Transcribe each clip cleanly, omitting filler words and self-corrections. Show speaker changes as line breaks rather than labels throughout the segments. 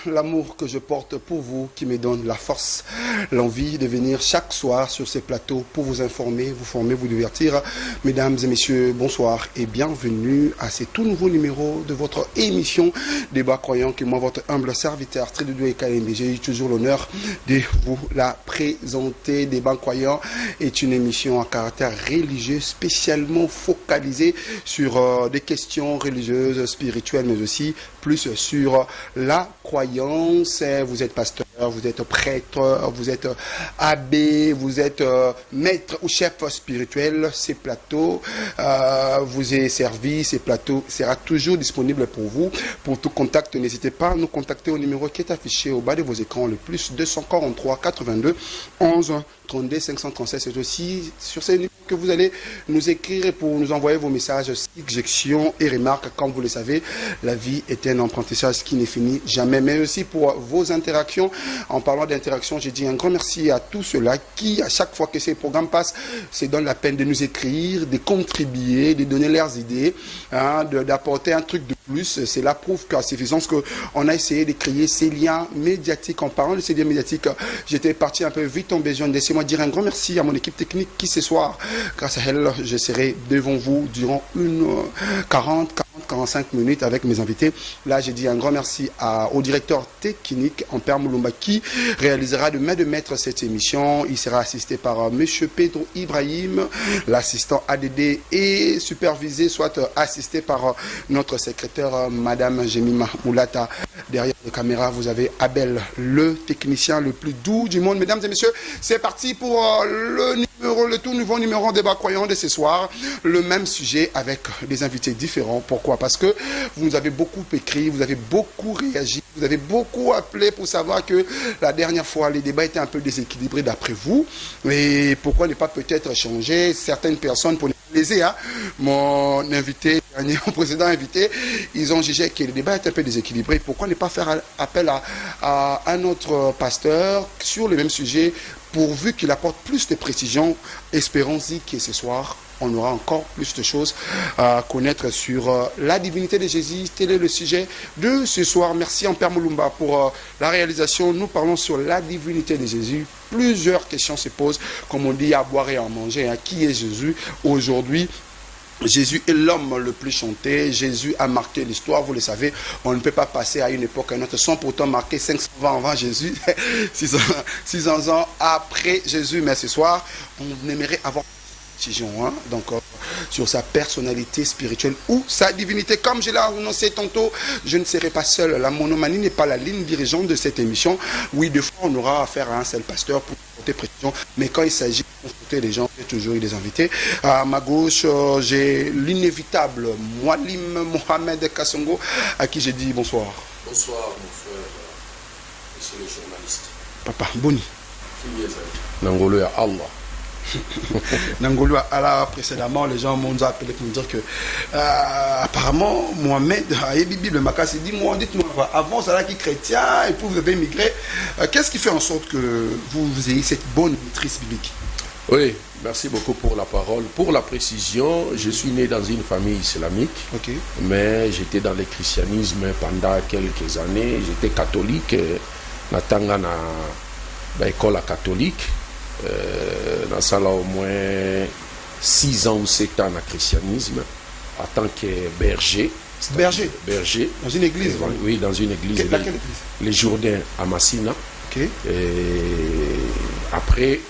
l'amour que je porte pour vous qui me donne la force, l'envie de venir chaque soir sur ces plateaux pour vous informer, vous former, vous divertir. Mesdames et messieurs, bonsoir et bienvenue à ce tout nouveau numéro de votre émission Débat Croyant que moi, votre humble serviteur, Trédoudou et KMB, j'ai eu toujours l'honneur de vous la présenter. Débat Croyant est une émission à caractère religieux spécialement focalisée sur des questions religieuses, spirituelles, mais aussi plus sur la croyance. Vous êtes pasteur, vous êtes prêtre, vous êtes abbé, vous êtes maître ou chef spirituel. Ces plateaux vous est servi, ces plateaux sera toujours disponible pour vous. Pour tout contact, n'hésitez pas à nous contacter au numéro qui est affiché au bas de vos écrans, le plus 243 82 11 32 537. C'est aussi sur ces numéros que vous allez nous écrire pour nous envoyer vos messages, suggestions et remarques. Comme vous le savez, la vie est un apprentissage qui ne finit jamais, mais aussi pour vos interactions. En parlant d'interaction, j'ai dit un grand merci à tous ceux-là qui, à chaque fois que ces programmes passent, se donnent la peine de nous écrire, de contribuer, de donner leurs idées, d'apporter un truc de plus. Cela prouve qu'à suffisance qu'on a essayé de créer ces liens médiatiques. En parlant de ces liens médiatiques, j'étais parti un peu vite en besoin. Laissez-moi dire un grand merci à mon équipe technique qui ce soir, grâce à elle, je serai devant vous durant 45 minutes avec mes invités. Là, j'ai dit un grand merci au directeur technique, Ampère Moulumba, qui réalisera de main de maître cette émission. Il sera assisté par M. Pedro Ibrahim, l'assistant ADD, et supervisé, soit assisté par notre secrétaire, Madame Jemima Moulata. Derrière les caméras, vous avez Abel, le technicien le plus doux du monde. Mesdames et messieurs, c'est parti pour le tout nouveau numéro Débat Croyant de ce soir. Le même sujet avec des invités différents. Pourquoi? Parce que vous nous avez beaucoup écrit, vous avez beaucoup réagi, vous avez beaucoup appelé pour savoir que la dernière fois, les débats étaient un peu déséquilibrés d'après vous. Et pourquoi ne pas peut-être changer certaines personnes pour les plaisir, hein? Mon invité, mon précédent invité, ils ont jugé que le débat est un peu déséquilibré. Pourquoi ne pas faire appel à un autre pasteur sur le même sujet, pourvu qu'il apporte plus de précision. Espérons-y que ce soir, on aura encore plus de choses à connaître sur la divinité de Jésus. Tel est le sujet de ce soir. Merci Ampère Moulumba pour la réalisation. Nous parlons sur la divinité de Jésus. Plusieurs questions se posent, comme on dit, à boire et à manger. Hein. Qui est Jésus aujourd'hui? Jésus est l'homme le plus chanté. Jésus a marqué l'histoire, vous le savez. On ne peut pas passer à une époque à une autre sans pourtant marquer 500 ans avant Jésus, 600 ans après Jésus. Mais ce soir, on aimerait avoir donc sur sa personnalité spirituelle ou sa divinité. Comme je l'ai annoncé tantôt, je ne serai pas seul. La monomanie n'est pas la ligne dirigeante de cette émission. Oui, des fois, on aura affaire à un seul pasteur pour porter précision. Mais quand il s'agit de consulter les gens, j'ai toujours eu des invités. À ma gauche, j'ai l'inévitable Moualim Mohamed Kassongo, à qui j'ai dit bonsoir.
Bonsoir, mon frère, monsieur le journaliste.
Papa, Boni.
Nangolo ya Allah.
Nangolo Allah, précédemment, les gens m'ont appelé pour me dire que apparemment, Mohamed a écrit Bible Makassi dit, moi, dites-moi, avant ça qui est chrétien, et puis vous avez migré. Qu'est-ce qui fait en sorte que vous ayez cette bonne maîtrise biblique?
Oui, merci beaucoup pour la parole. Pour la précision, je suis né dans une famille islamique, mais j'étais dans le christianisme pendant quelques années. J'étais catholique, natanga na école catholique. Dans ça là au moins 6 ans ou 7 ans en christianisme en tant que berger. Berger. Dans une église? Oui, dans une église. Laquelle église? Les Jourdains à Massina. Et après,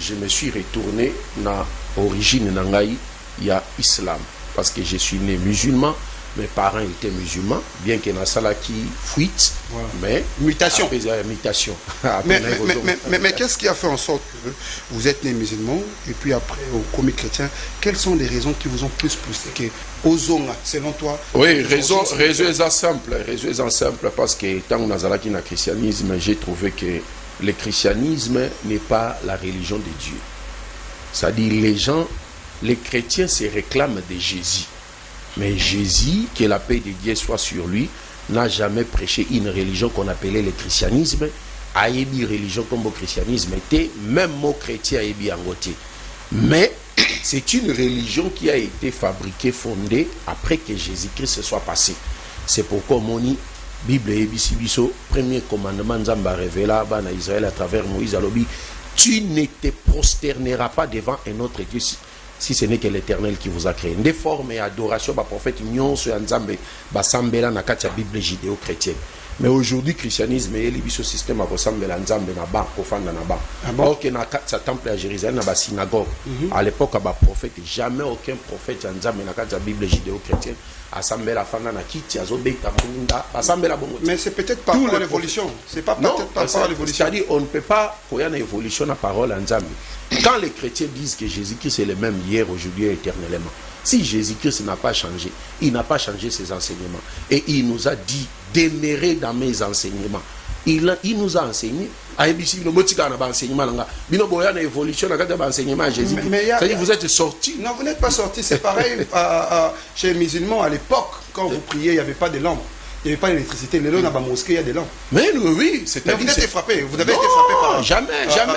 je me suis retourné dans l'origine nangaï, il y a islam. Parce que je suis né musulman. Mes parents étaient musulmans, bien qu'il y ait un salat qui fuite, mais
mutation.
Mais
qu'est-ce qui a fait en sorte que vous êtes né musulman et puis après au commis chrétien? Quelles sont les raisons qui vous ont plus poussé que aux ongs, selon toi?
Oui, raison est simple, parce que tant que nous avons le christianisme, j'ai trouvé que le christianisme n'est pas la religion de Dieu. C'est-à-dire les chrétiens se réclament de Jésus. Mais Jésus, que la paix de Dieu soit sur lui, n'a jamais prêché une religion qu'on appelait le christianisme. Aïebi religion comme le christianisme était, même mot chrétien aïebi angoté. Mais c'est une religion qui a été fabriquée, fondée après que Jésus-Christ se soit passé. C'est pourquoi on dit Bible et Bissibiso, premier commandement Nzamba révéla à Israël à travers Moïse Alobi, tu ne te prosterneras pas devant un autre Dieu si ce n'est que l'Éternel qui vous a créé. Des formes et adoration, le prophète Nyon sur Nzambe, Basambela na katia Bible judéo-chrétienne. Mais aujourd'hui, le christianisme et le système ressemble à Nzambe na ba, kofanda na ba. Or que na katia temple à Jérusalem, na ba synagogue. À l'époque, le prophète, jamais aucun prophète Nzambe na katia Bible judéo-chrétienne.
Mais c'est peut-être pas par l'évolution. C'est pas peut-être pas par l'évolution.
C'est-à-dire on ne peut pas qu'il y ait une évolution de la parole en Nzambe. Quand les chrétiens disent que Jésus-Christ est le même hier, aujourd'hui et éternellement, si Jésus-Christ n'a pas changé, il n'a pas changé ses enseignements. Et il nous a dit demeurer dans mes enseignements. Il nous a enseigné. C'est-à-dire vous êtes sortis.
Non, vous n'êtes pas sortis. C'est pareil chez les musulmans à l'époque. Quand vous priez, il n'y avait pas de lampes. Il n'y avait pas d'électricité. Les dans la mosquée, il y a des lampes.
Mais oui,
c'est-à-dire. Mais vous avez été frappé. Vous avez été frappé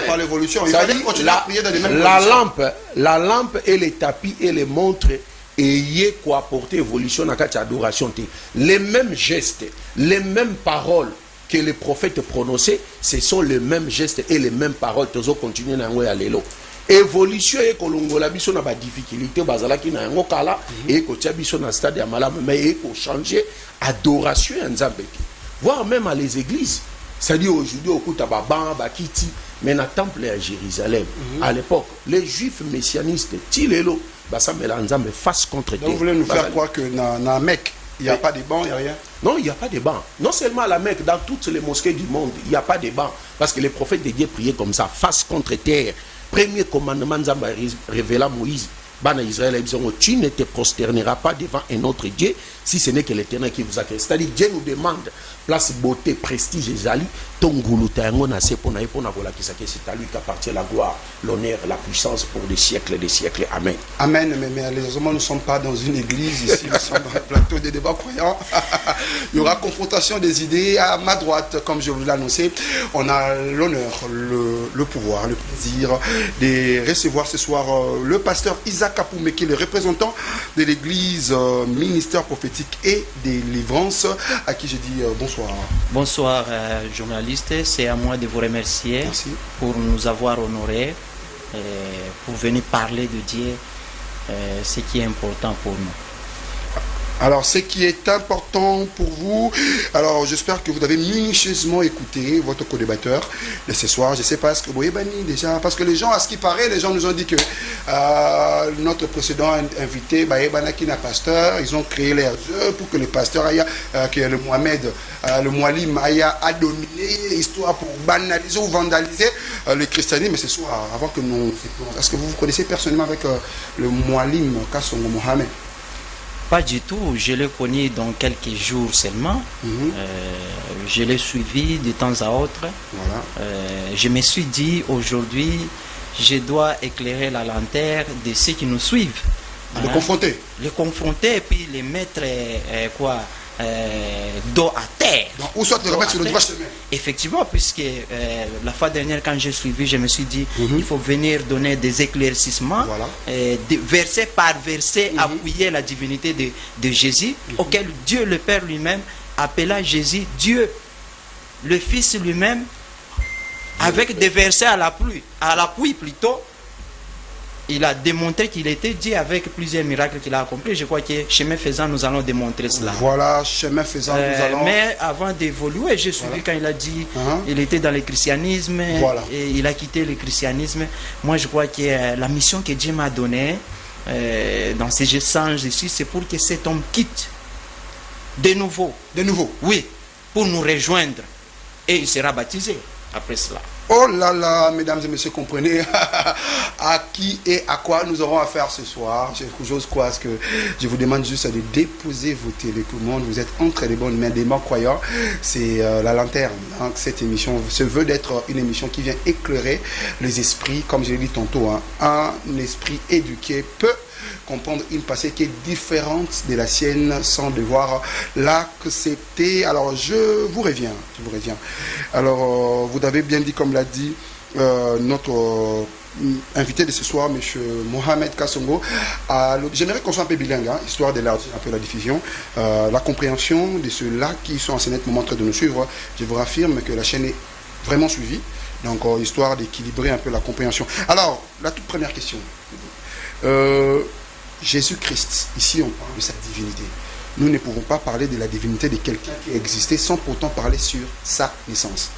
par l'évolution. Il fallait continuer à prier dans les mêmes conditions.
La lampe et les tapis et les montres ayez quoi apporter évolution dans la adoration. Les mêmes gestes, les mêmes paroles que les prophètes prononçaient, ce sont les mêmes gestes et les mêmes paroles. Toujours continuer dans l'élo. Évolution et kolongola biso na ba difficulté bazala ki na ngo kala et ko tia biso na stade ya malamu mais et ko changer adoration en Nzambe. Voir même à les églises. C'est-à-dire aujourd'hui au kuta ba ban ba kiti mais na temple à Jérusalem à l'époque les juifs messianistes tilelo basambela Nzambe face contre terre.
Donc vous voulez nous faire croire que na Mecque il n'y a pas de bancs, il n'y a rien?
Non, il n'y a pas de bancs. Non seulement à la Mecque, dans toutes les mosquées du monde, il n'y a pas de bancs. Parce que les prophètes de Dieu priaient comme ça, face contre terre. Premier commandement Nzamba révéla à Moïse. Bana Israël, tu ne te prosterneras pas devant un autre Dieu si ce n'est que l'Éternel qui vous a créé. C'est-à-dire, Dieu nous demande place, beauté, prestige, Zali, ton goulouta, c'est à lui qu'appartient la gloire, l'honneur, la puissance pour des siècles et des siècles. Amen.
Amen. Mais malheureusement, nous ne sommes pas dans une église ici, nous sommes dans un plateau de débat croyants. Il y aura confrontation des idées à ma droite, comme je vous l'ai annoncé. On a l'honneur, le pouvoir, le plaisir de recevoir ce soir le pasteur Isaac Kapoumé, qui est le représentant de l'église ministère prophétique et délivrance, à qui je dis bonsoir.
Bonsoir journaliste, c'est à moi de vous remercier.
Merci.
Pour nous avoir honorés, pour venir parler de Dieu, ce qui est important pour nous.
Alors, ce qui est important pour vous, alors j'espère que vous avez minutieusement écouté votre co-débatteur de ce soir. Je ne sais pas ce que vous voyez, déjà, parce que les gens, à ce qui paraît, les gens nous ont dit que notre précédent invité, Banakina pasteur, ils ont créé leur jeu pour que le pasteur Aya, que le Mohamed, le Moualim Aya a dominé l'histoire pour banaliser ou vandaliser le christianisme. Mais ce soir, avant que nous... Est-ce que vous vous connaissez personnellement avec le Moualim Kassongo Mohamed?
Pas du tout, je l'ai connu dans quelques jours seulement. Je l'ai suivi de temps à autre.
Voilà.
Je me suis dit aujourd'hui, je dois éclairer la lanterne de ceux qui nous suivent.
Les confronter.
Les confronter et puis les mettre dos à terre.
Ou soit les remettre sur le droit chemin.
Effectivement, puisque la fois dernière, quand j'ai suivi, je me suis dit il faut venir donner des éclaircissements,
voilà.
Verset par verset, appuyer la divinité de Jésus, auquel Dieu le Père lui-même appela Jésus Dieu, le Fils lui-même, avec des versets à l'appui plutôt. Il a démontré qu'il était Dieu avec plusieurs miracles qu'il a accomplis. Je crois que chemin faisant, nous allons démontrer cela.
Voilà, chemin faisant, nous allons...
Mais avant d'évoluer, j'ai suivi quand il a dit il était dans le christianisme, et il a quitté le christianisme. Moi, je crois que la mission que Dieu m'a donnée dans ces échanges ici, c'est pour que cet homme quitte de nouveau.
De nouveau?
Oui, pour nous rejoindre. Et il sera baptisé après cela.
Oh là là, mesdames et messieurs, comprenez à qui et à quoi nous aurons affaire ce soir. J'ose croire que je vous demande juste de déposer vos télécommandes. Vous êtes entre les bonnes mains des morts croyants. C'est la lanterne. Donc, cette émission se veut d'être une émission qui vient éclairer les esprits. Comme je l'ai dit tantôt, un esprit éduqué peut comprendre une pensée qui est différente de la sienne sans devoir l'accepter. Alors, je vous reviens. Alors, vous avez bien dit, comme l'a dit notre invité de ce soir, M. Mohamed Kassongo. J'aimerais qu'on soit un peu bilingue, hein, histoire d'élargir un peu la diffusion, la compréhension de ceux-là qui sont en ce moment en train de nous suivre. Je vous raffirme que la chaîne est vraiment suivie, donc histoire d'équilibrer un peu la compréhension. Alors, la toute première question. Jésus-Christ, ici on parle de sa divinité. Nous ne pouvons pas parler de la divinité de quelqu'un qui existait sans pourtant parler sur sa naissance.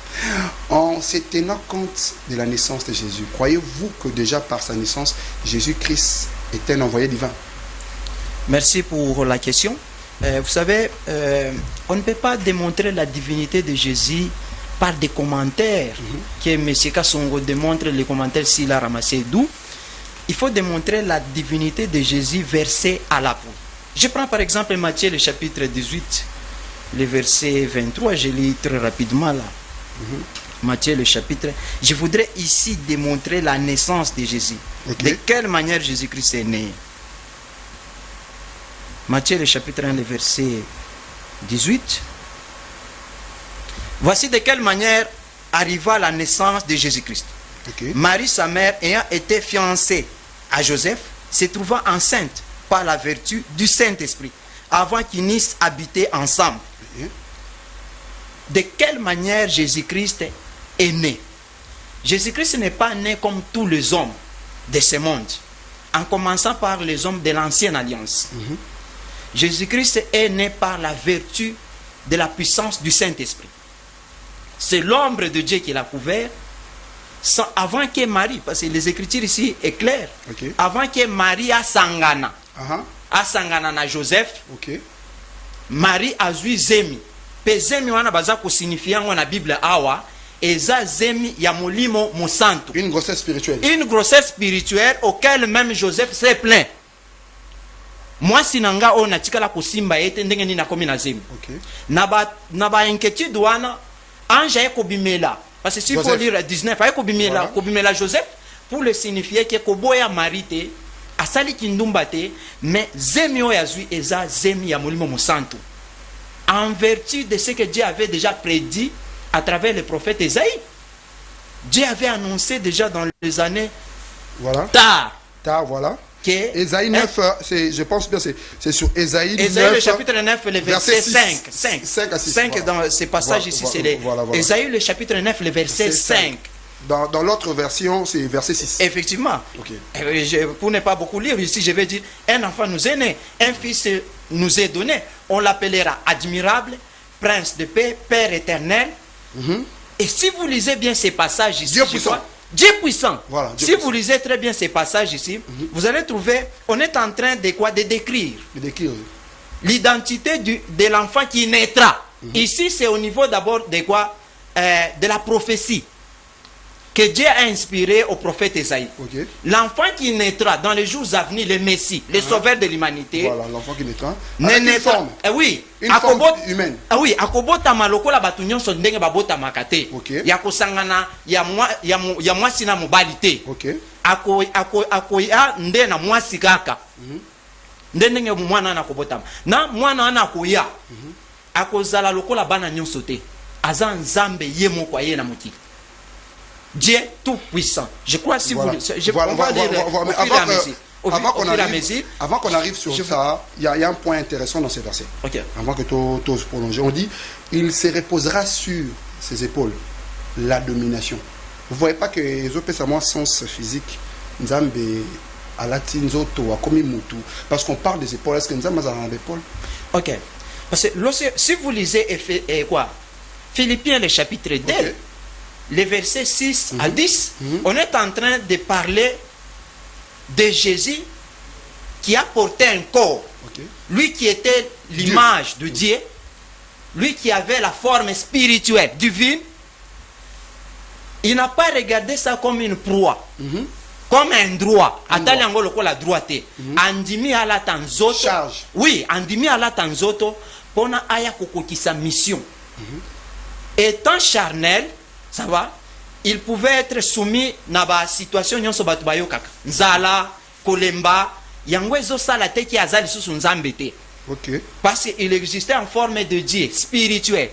En se tenant compte de la naissance de Jésus, croyez-vous que déjà par sa naissance, Jésus-Christ est un envoyé divin?
Merci pour la question. Vous savez, on ne peut pas démontrer la divinité de Jésus par des commentaires que M. Kassongo démontre, les commentaires s'il a ramassé d'où. Il faut démontrer la divinité de Jésus versé à l'apôtre. Je prends par exemple Matthieu le chapitre 18, le verset 23, je lis très rapidement là. Matthieu le chapitre. Je voudrais ici démontrer la naissance de Jésus. De quelle manière Jésus-Christ est né. Matthieu le chapitre 1, le verset 18. Voici de quelle manière arriva la naissance de Jésus-Christ. Marie, sa mère, ayant été fiancée à Joseph, se trouva enceinte par la vertu du Saint-Esprit, avant qu'ils n'eussent habité ensemble. De quelle manière Jésus-Christ est né? Jésus-Christ n'est pas né comme tous les hommes de ce monde, en commençant par les hommes de l'ancienne alliance. Jésus-Christ est né par la vertu de la puissance du Saint-Esprit. C'est l'ombre de Dieu qui l'a couvert, avant que Marie, parce que les Écritures ici est clair, avant que Marie a sangana, na Joseph, Marie a zui zemi. Pe zemi wana baza ko signifier na Bible awa, eza zemi ya molimo mosanto.
Une grossesse spirituelle. Une
grossesse spirituelle auquel même Joseph s'est plaint. Moi sinanga o na tikala ko simba ete ndenge ni na komi na zemi. Na ba inquiétude wana anja ko bimela. Parce que s'il faut lire 19, il faut bimela Joseph pour le signifier que koboya marité asali kindumbate mais zemi o yazui eza zemi ya molimo mosanto. En vertu de ce que Dieu avait déjà prédit à travers le prophète Esaïe. Dieu avait annoncé déjà dans les années tard,
voilà. Esaïe 9, je pense bien c'est sur Esaïe 9.
Le chapitre 9, le verset 5 à 6. 5 dans ce passage ici, c'est Esaïe le chapitre 9, le verset 5.
Dans l'autre version, c'est verset 6.
Effectivement. Pour ne pas beaucoup lire, ici je vais dire, un enfant nous est né, un fils nous est donné. On l'appellera admirable, prince de paix, père éternel. Et si vous lisez bien ces passages ici, Dieu puissant.
Voilà,
si vous lisez très bien ces passages ici, vous allez trouver, on est en train de quoi? De décrire. L'identité de l'enfant qui naîtra. Ici, c'est au niveau d'abord de quoi? De la prophétie que Dieu a inspiré au prophète Esaïe. L'enfant qui naîtra dans les jours à venir, le Messie, le sauveur de l'humanité.
Voilà, l'enfant qui naîtra.
Une forme. Oui.
Une forme humaine.
Oui, akobota maloko la batunyon so ndenge babota makate. Ya kosangana ya mwasi na mobali te. Akoya nde na mwasi kaka. Ndenge mwana na kobota. Na mwana na koya. Akozala lokola bana nyonso te. Aza nzambe ye moko ye na mokili. Dieu tout puissant. Je crois si vous
avant qu'on arrive sur ça, il y a un point intéressant dans ces versets. Avant que tout se prolonge, on dit il se reposera sur ses épaules la domination. Vous voyez pas que les autres ça moins sens physique nzambe à latinzoto à komi mutu parce qu'on parle des épaules. Est-ce que nzambe a des épaules?
Parce que si vous lisez Philippiens le chapitre 2, les versets 6 à 10, on est en train de parler de Jésus qui a porté un corps. Lui qui était l'image de Dieu, lui qui avait la forme spirituelle, divine. Il n'a pas regardé ça comme une proie, comme un droit. Atali angolo ko la droite. Andimi ala tanzoto. Oui, andimi ala tanzoto pona aya kokokisa mission. Étant charnel, ça va, il pouvait être soumis à la situation nyonso batu bayokaka. Nzala, kolemba, yango ezo sala te ki azali susu nzambe te. Parce qu'il existait en forme de Dieu, spirituel,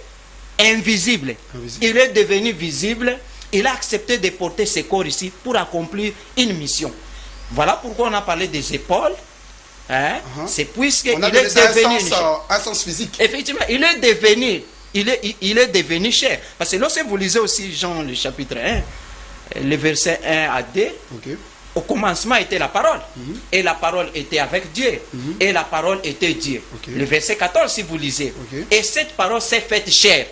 invisible. Il est devenu visible il a accepté de porter ce corps ici pour accomplir une mission. Voilà pourquoi on a parlé des épaules. Hein? C'est puisqu'il est devenu
un sens physique.
Effectivement, il est devenu chair. Parce que lorsque vous lisez aussi Jean le chapitre 1, le verset 1 à 2, au commencement était la parole. Et la parole était avec Dieu. Et la parole était Dieu. Le verset 14, si vous lisez. Et cette parole s'est faite chair.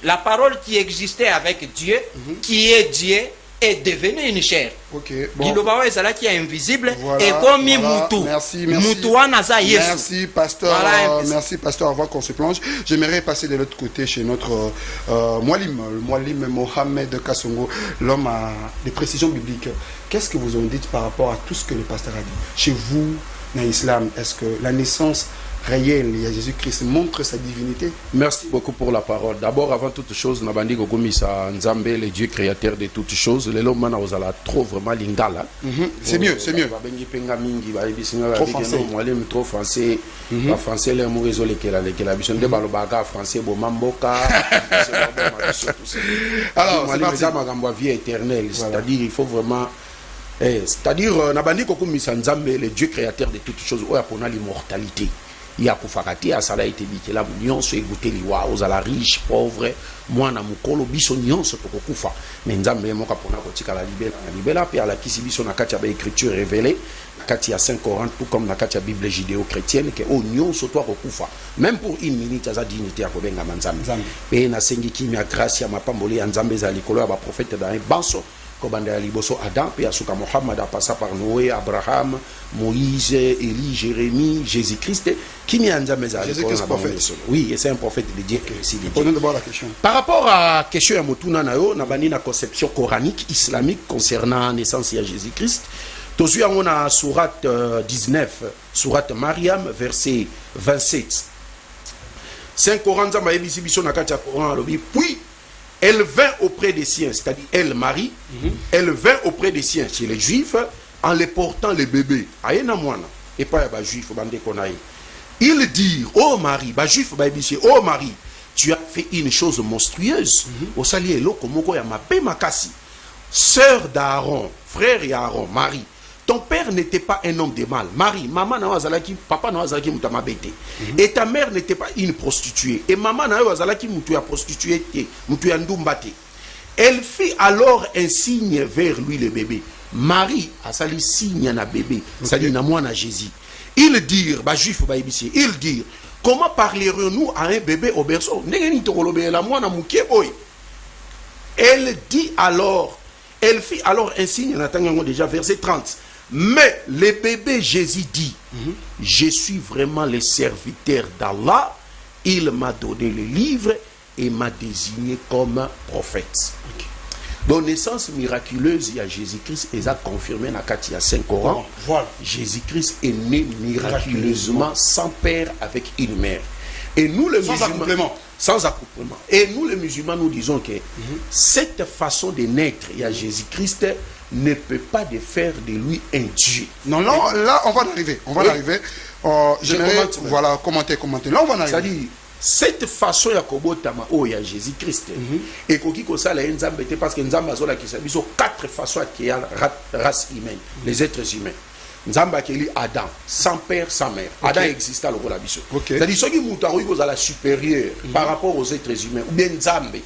La parole qui existait avec Dieu, qui est Dieu, est devenue une chair. Qui est invisible et comme
merci pasteur. Merci pasteur. Avant qu'on se plonge, j'aimerais passer de l'autre côté chez notre Moualim Mohamed Kassongo, l'homme à des précisions bibliques. Qu'est-ce que vous en dites par rapport à tout ce que le pasteur a dit? Chez vous, dans l'islam, est-ce que la naissance réelle, il y a Jésus-Christ, montre sa divinité?
Merci beaucoup pour la parole. D'abord, avant toute chose, Nabandi Gogomisa Nzambe, le Dieu créateur de toutes choses, les hommes n'a trop vraiment lingala.
C'est mieux, c'est mieux.
Trop français. Trop français. Pas français, les mots résolus que la vision de Balobaga, français, Bomamboka.
Alors, c'est parti.
Vie éternelle, c'est-à-dire, il faut vraiment. C'est-à-dire, Nabandi Gogomisa Nzambe, le Dieu créateur de toutes choses, où il y a l'immortalité. Il y a Koufakati, à Sala été dit que la union se égoutée liwa, aux ala riches, pauvres, moi na mukolo, biso union se tokufa. Mais Nzambe moka pona kotika la libéla, puis à la kisibiso na katia écriture révélée, na katia 5 Coran, tout comme na katia Bible judéo-chrétienne, que union se toi kokufa. Même pour une minute, à sa dignité à Kobenga Manzambe. Et na sengi kimia grâce à ma pamboli, Nzambe za likolo, à prophète dans un banso. Adam, puis Asuka Mohammed a passé par Noé, Abraham, Moïse, Élie, Jérémie, Jésus-Christ. Qui n'y a
Jésus-Christ prophète.
Oui, et c'est un prophète de Dieu.
Prenons d'abord la question.
Par rapport à la question de Motuna Nayo, nous avons une conception coranique, islamique concernant la naissance de Jésus-Christ. Tout de suite, on a Surat 19, Surat Mariam, verset 27. 5 Coran, puis elle vint auprès des siens, c'est-à-dire elle, Marie, elle vint auprès des siens, chez les Juifs, en les portant les bébés. Et pas les Juifs, ils dirent, oh Marie, oh Marie, tu as fait une chose monstrueuse. Au salier, sœur d'Aaron, frère d'Aaron, Marie, ton père n'était pas un homme de mal. Marie, maman n'awazalaki, papa n'awazalaki mutamabete. Et ta mère n'était pas une prostituée. Et maman n'awazalaki mutuya prostituée, mutuya ndumbate. Elle fit alors un signe vers lui, le bébé. Marie a sali signe na bébé, sali na moi na Jésus. Ils dirent, ils dirent, comment parlerons-nous à un bébé au berceau? Elle dit alors, elle fit alors un signe, on déjà verset 30. Mais le bébé Jésus dit, je suis vraiment le serviteur d'Allah, il m'a donné le livre et m'a désigné comme prophète. Donc, naissance miraculeuse, il y a Jésus-Christ, et ça a confirmé dans le 5 Coran.
Voilà.
Jésus-Christ est né miraculeusement, sans père, avec une mère. Et nous, les musulmans, sans accouplement. Et nous, les musulmans, nous disons que cette façon de naître, il y a Jésus-Christ, ne peut pas de faire de lui un Dieu.
Non, là, on va y arriver. On va y arriver. Voilà, commenter. Là, on va y arriver.
C'est-à-dire, cette façon ya kobotama o ya Jésus-Christ et koki ko sala nzambe te parce que nzambe azola ki sabiso 4 façons qui a race humaine, les êtres humains. Nzamba keli Adam, sans père, sans mère. Adam exista le la biso. C'est-à-dire soki mutu akoki ko sala supérieur par rapport aux êtres humains ou bien nzambe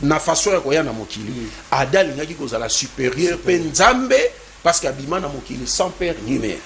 na façon ya koya na mokili. Adam ngaki ko sala supérieur pe nzambe parce qu'abima na mokili sans père ni mère.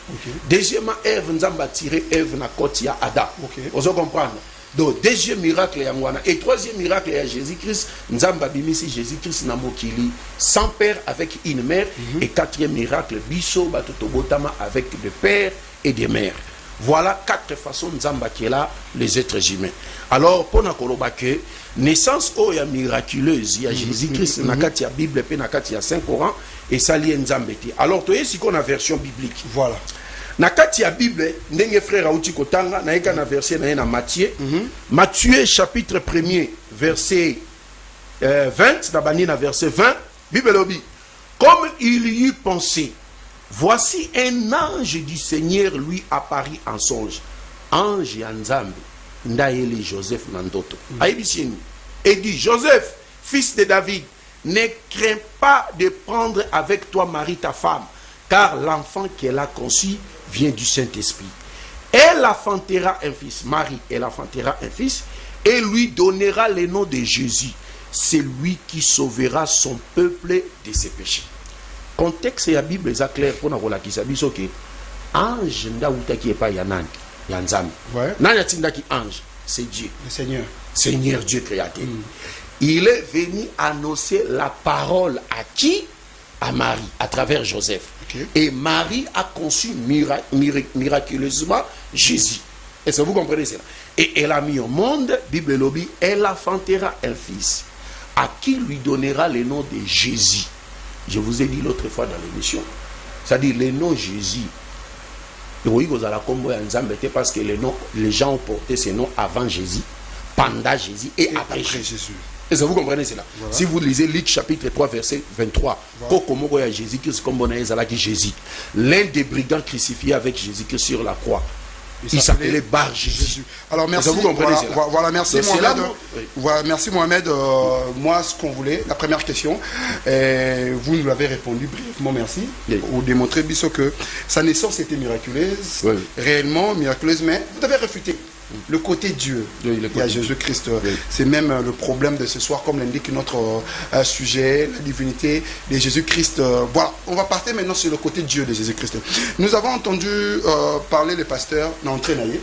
Deuxièmement, Ève nzamba tiré Ève na koti ya Adam. Vous comprendre? Donc, deuxième miracle, et troisième miracle, il y a Jésus-Christ. Nzamba bimisi Jésus-Christ na mokili, sans père avec une mère. Et quatrième miracle, biso batotobotama avec des pères et des mères. Voilà 4 façons Nzamba qui est là, les êtres humains. Alors, pour nakoloba que naissance miraculeuse, il y a Jésus-Christ, nakati ya Bible, pe nakati ya 5 Coran, et ça lié Nzambeti. Alors, tu sais qu'on a version biblique.
Voilà.
Nakati ya Bible, ndenge frère Aouti Kotanga, naïka na verset na Matthieu. Matthieu chapitre 1er, verset 20, nabani na verset 20, Bible obi. Comme il y eut pensé, voici un ange du Seigneur lui apparut en songe. Ange Nzambe, ndaeli Joseph Nandoto. Aïbisieni. Et dit, Joseph, fils de David, ne crains pas de prendre avec toi Marie ta femme, car l'enfant qu'elle a conçu vient du Saint-Esprit. Elle enfantera un fils, Marie, elle enfantera un fils, et lui donnera le nom de Jésus. C'est lui qui sauvera son peuple de ses péchés. Contexte de la Bible est clair pour nous qui sabi que ange ndauta qui est pas yanani yanzami. Nanya tindaki ange, c'est Dieu.
Le Seigneur.
Seigneur Dieu créateur. Il est venu annoncer la parole à qui? À Marie, à travers Joseph.
Okay.
Et Marie a conçu miraculeusement Jésus. Est-ce que vous comprenez cela? Et elle a mis au monde, Bible lobby, elle enfantera un fils, à qui lui donnera le nom de Jésus. Je vous ai dit l'autre fois dans l'émission. C'est-à-dire le nom Jésus. Parce que les gens ont porté ce nom avant Jésus, pendant Jésus et après Jésus. Est-ce que vous comprenez cela? Voilà. Si vous lisez Luc chapitre 3 verset 23, voilà. Jésus-Christ comme Jésus, l'un des brigands crucifiés avec Jésus-Christ sur la croix, il s'appelait Bar Jésus.
Alors merci.
Vous comprenez cela?
Voilà, merci Mohamed.
Oui.
Voilà, merci Mohamed. Moi, ce qu'on voulait, la première question, vous nous l'avez répondu brièvement, merci.
Oui.
Vous démontrez Bissot que sa naissance était miraculeuse, oui. Réellement miraculeuse, mais vous avez réfuté. Le côté Dieu, oui, il y a Jésus-Christ. Oui. C'est même le problème de ce soir, comme l'indique notre sujet, la divinité de Jésus-Christ. Voilà, on va partir maintenant sur le côté Dieu de Jésus-Christ. Nous avons entendu parler le pasteur Nantrainaye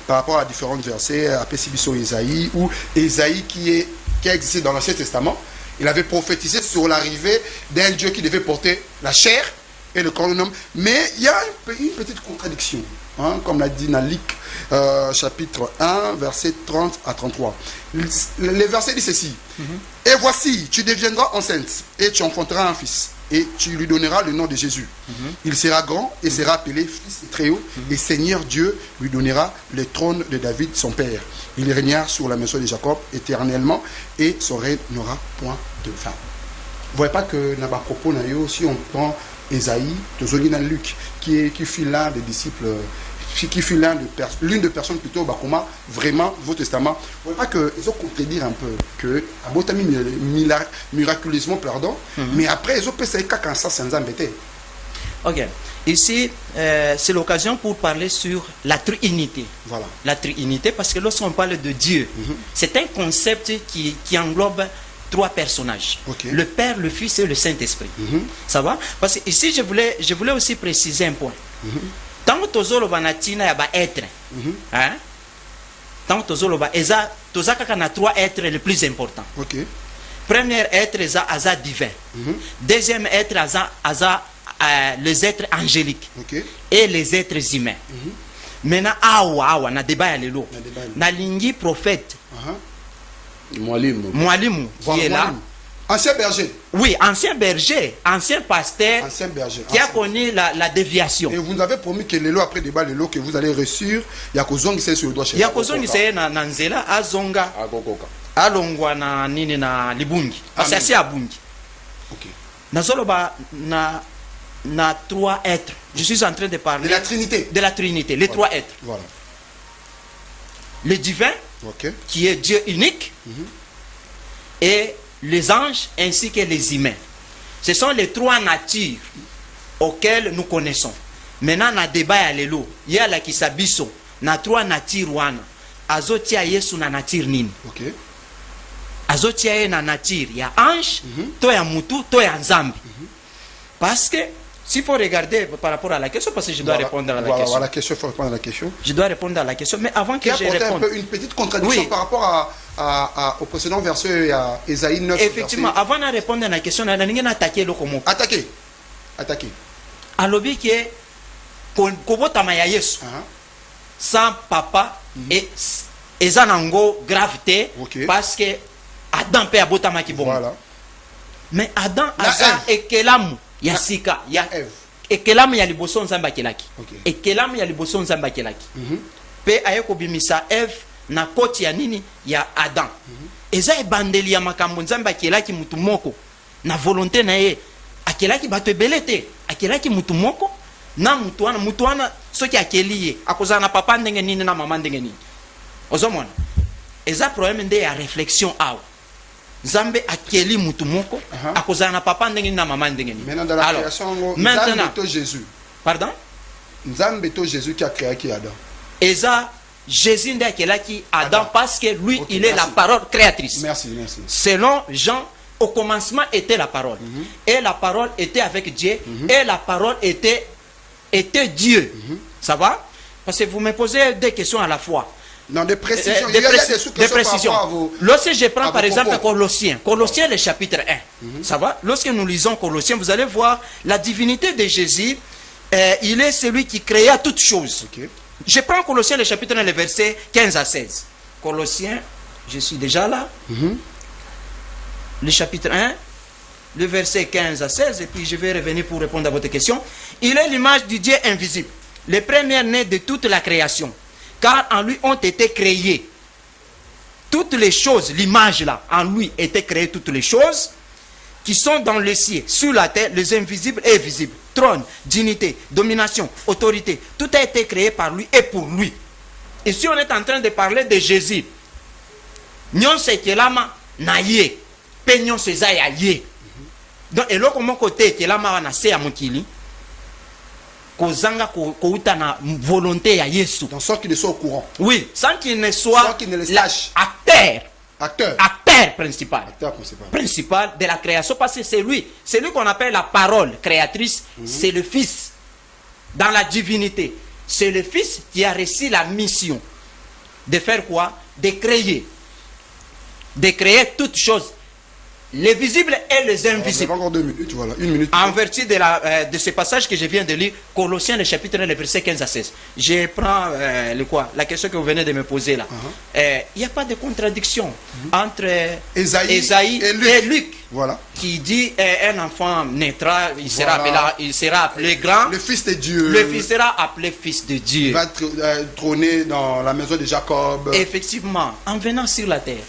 par rapport à différents versets, appelé Sibiso Isaïe, ou Isaïe qui a existé dans l'Ancien Testament. Il avait prophétisé sur l'arrivée d'un Dieu qui devait porter la chair et le corps de l'homme. Mais il y a une petite contradiction, hein, comme l'a dit Nalik, chapitre 1, verset 30 à 33. Les versets disent ceci. Et voici, tu deviendras enceinte, et tu enfanteras un fils, et tu lui donneras le nom de Jésus. Il sera grand, et sera appelé fils très haut, et Seigneur Dieu lui donnera le trône de David, son père. Il régnera sur la maison de Jacob éternellement, et son règne n'aura point de fin. Vous ne voyez pas que dans ma propos, si on prend Esaïe, Luc, qui fut l'un des disciples, qui fut l'une des personnes plutôt, Bakoma, vraiment, Nouveau Testament, vous ne voyez pas qu'ils ont contredire un peu, que, miraculeusement, pardon, mais après, ils ont pensé qu'à ça sans embêter.
Ok. Ici, c'est l'occasion pour parler sur la Trinité. Voilà. La Trinité, parce que lorsqu'on parle de Dieu, c'est un concept qui englobe trois personnages. Okay. Le Père, le Fils et le Saint-Esprit. Ça va? Parce que ici, je voulais aussi préciser un point. Tant que tozolo banatina ya ba être, hein? Tant que tozolo ba eza tozaka kana trois êtres les plus importants. Okay. Premier être eza divin. Deuxième être eza les êtres angéliques. Okay. Et les êtres humains. Maintenant awa na débat ya lelo. Na lingi prophète. Mwalimu qui est là.
Ancien berger.
Oui, ancien berger, ancien pasteur,
ancien berger,
qui a connu la déviation.
Et vous nous avez promis que l'élo après débat l'élo que vous allez réussir, Yakozong c'est sur le doigt chez.
Yakozong c'est na nzela azonga. Agogoka. Alongwa na nini na libungi. Asasi abungi. OK. Nazoloba na trois êtres. Je suis en train de parler
de la Trinité.
De la Trinité, les trois êtres.
Voilà.
Le divin, qui est Dieu unique, et les anges ainsi que les humains. Ce sont les trois natures auxquelles nous connaissons. Maintenant, na débat ya lelo, il y a la kisabiso, na trois natures wana. Azotia Yesu na nature nini? OK. Azotia ye na nature ya ange, to ya mutu, to ya nzambi. Parce que s'il faut regarder par rapport à la question, parce que je dois répondre à la question.
Voilà, la question, il faut répondre à la question.
Je dois répondre à la question, mais avant que je réponde...
une petite contradiction par rapport au précédent verset à Esaïe 9.
Effectivement, avant de répondre à la question, on a attaqué le comment.
Attaquer.
Alobi qui est Kobotama ya Yesu. Sans papa et Ezanango gravité, parce que Adam peut abotama ki bon. Voilà. Mais Adam Aza ekelamu ya sika ya ekelamu ya liboso nzamba kelaki. Ekelamu ya liboso nzamba kelaki. Pe ayeko bimisa Eve na koti ya nini ya Adam. Eza ebandeli ya makambo nzamba kelaki mutu moko na volonté na ye akelaki bato ebelete akelaki mutu moko na mutu wana soki akeliye akozana na papa ndenge nini na mama ndenge nini. Ozomona eza problème nde ya réflexion awa. Nzambe akeli mutu moko akozala na papa ndenge na maman ndenge.
Maintenant dans la création,
maintenant
Jésus.
Pardon?
Nzambe to Jésus qui a créé qui Adam.
Eza Jésus nde akelaki Adam parce que lui il est la parole créatrice.
Merci.
Selon Jean, au commencement était la parole. Et la parole était avec Dieu. Et la parole était Dieu. Ça va? Parce que vous me posez des questions à la fois.
Non, des précisions.
Des précisions. Lorsque je prends par exemple Colossiens le chapitre 1. Ça va? Lorsque nous lisons Colossiens, vous allez voir la divinité de Jésus. Il est celui qui créa toutes choses. Je prends Colossiens le chapitre 1, les versets 15 à 16. Colossiens, je suis déjà là. Le chapitre 1, le verset 15 à 16, et puis je vais revenir pour répondre à votre question. Il est l'image du Dieu invisible, le premier-né de toute la création, car en lui ont été créées toutes les choses, l'image là, en lui étaient créées toutes les choses qui sont dans le ciel, sur la terre, les invisibles et visibles, trône, dignité, domination, autorité, tout a été créé par lui et pour lui. Et si on est en train de parler de Jésus, nyon se kelama na ye, pe nyon se za ya ye. Donc, et là, comment côté kelama na se ya mokili, kozanga kouta na volonté ya Yesu.
Donc, sans qu'il ne soit au courant.
Oui, sans qu'il ne soit
sans qu'il ne le sache.
Acteur principal. Principal de la création, parce que c'est lui qu'on appelle la parole créatrice, c'est le Fils. Dans la divinité, c'est le Fils qui a reçu la mission de faire quoi? De créer toutes choses, les visibles et les invisibles.
Encore 2 minutes, voilà, 1 minute.
En vertu de ce passage que je viens de lire, Colossiens le chapitre 1, le verset 15 à 16. Je prends la question que vous venez de me poser là. Il n'y a pas de contradiction entre Ésaïe et Luc.
Voilà.
Qui dit un enfant naîtra, il sera appelé grand.
Le Fils de Dieu.
Le Fils sera appelé Fils de Dieu.
Il va trôner dans la maison de Jacob.
Effectivement, en venant sur la terre.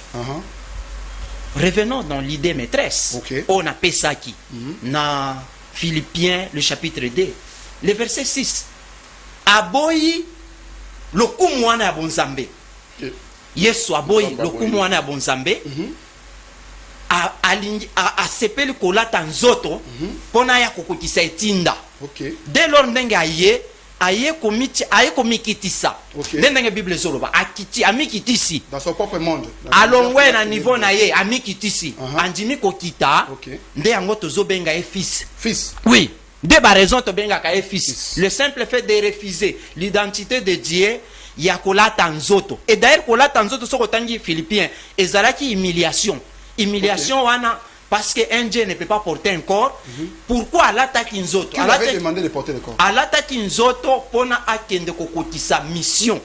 Revenons dans l'idée maîtresse. On appelle ça qui? Dans Philippiens, le chapitre 2, le verset 6. Aboyi lokumwana bonzambe. Yesu aboyi lokumwana bonzambe. A sepeli kolata nzoto pona ya kokokisa etinda. Dès lors ndenge aye komikitisa. Ndenge Bible zoloba amikitisi
dans son propre monde.
Alongwe na niveau na ye amikitisi. Andimi kokita nde yango tozobenga e fils. Oui, de ba raison to benga ka e fils. Le simple fait de refuser l'identité de Dieu ya kolata nzoto. Et d'ailleurs kolata nzoto soko tangi Philippiens ezalaki humiliation wana. Parce qu'un Dieu ne peut pas porter un corps. Pourquoi l'attaque Nzoto?
Qui avait demandé de porter le corps?
L'attaque Nzoto pona akende kokotisa mission.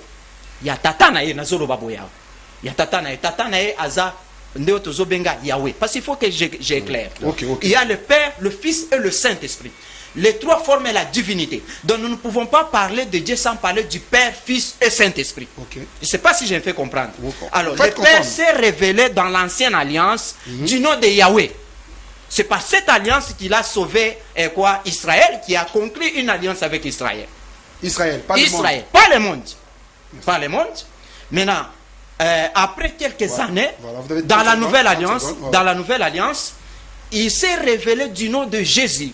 Ya tatana ye nazolo baboya. Ya tatana ye aza ndeo tozo benga Yahweh. Parce qu'il faut que j'éclaire. Il y a le Père, le Fils et le Saint-Esprit. Les trois forment la divinité. Donc nous ne pouvons pas parler de Dieu sans parler du Père, Fils et Saint-Esprit. Je ne sais pas si je me fais comprendre. Alors, le Père s'est révélé dans l'ancienne alliance du nom de Yahweh. C'est par cette alliance qu'il a sauvé Israël, qui a conclu une alliance avec Israël.
Israël, pas le monde.
Pas le monde. Pas le monde. Maintenant, après quelques années, dans la nouvelle alliance, il s'est révélé du nom de Jésus.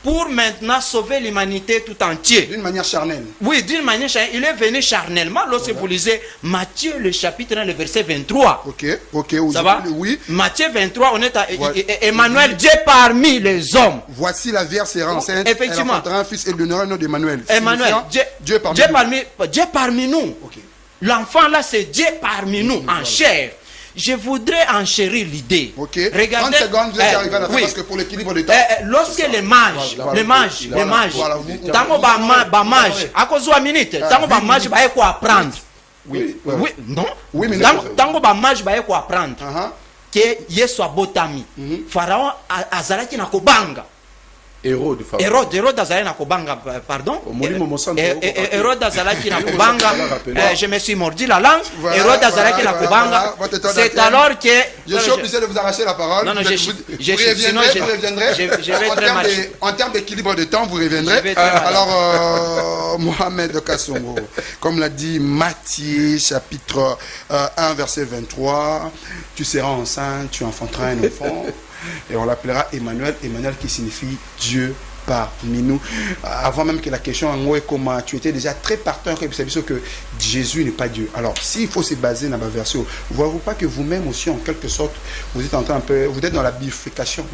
Pour maintenant sauver l'humanité tout entière.
D'une manière charnelle.
Oui, d'une manière charnelle. Il est venu charnellement lorsque vous lisez Matthieu le chapitre 1, le verset 23. Ça va?
Oui.
Matthieu 23, on est à Emmanuel, Dieu parmi les hommes.
Voici la Vierge sera enceinte.
Effectivement.
Elle enfantera un fils et lui donnera le nom d'Emmanuel.
Emmanuel, Dieu parmi nous. L'enfant là, c'est Dieu parmi nous, en chair. Je voudrais enchérir l'idée.
Regardez. 30 secondes, vous êtes arrivé à la fin parce que pour l'équilibre de temps.
Lorsque les mages, tango ba mage, à cause de minute, tango ba mage ba quoi apprendre. Oui, non.
Oui, mais
tango ba mage ba quoi apprendre. Que Yesu abotami. Pharaon azalaki na kobanga.
Hérode
azalaki na kobanga, pardon. Hérode azalaki na
Hérode
kobanga. Je me suis mordu la langue. Hérode azalaki na kobanga. C'est alors que
je suis obligé de vous arracher la parole.
Non,
Vous reviendrez.
Je vais très mal.
En termes d'équilibre de temps, vous reviendrez. Alors, Mohamed Kassongo, comme l'a dit Matthieu, chapitre 1, verset 23, tu seras enceinte, tu enfanteras un enfant. Et on l'appellera Emmanuel, Emmanuel qui signifie Dieu parmi nous. Avant même que la question en haut, comment tu étais déjà très partant que Jésus n'est pas Dieu. Alors, s'il faut se baser dans ma version, voyez-vous pas que vous-même aussi, en quelque sorte, vous êtes en train vous êtes dans la bifurcation.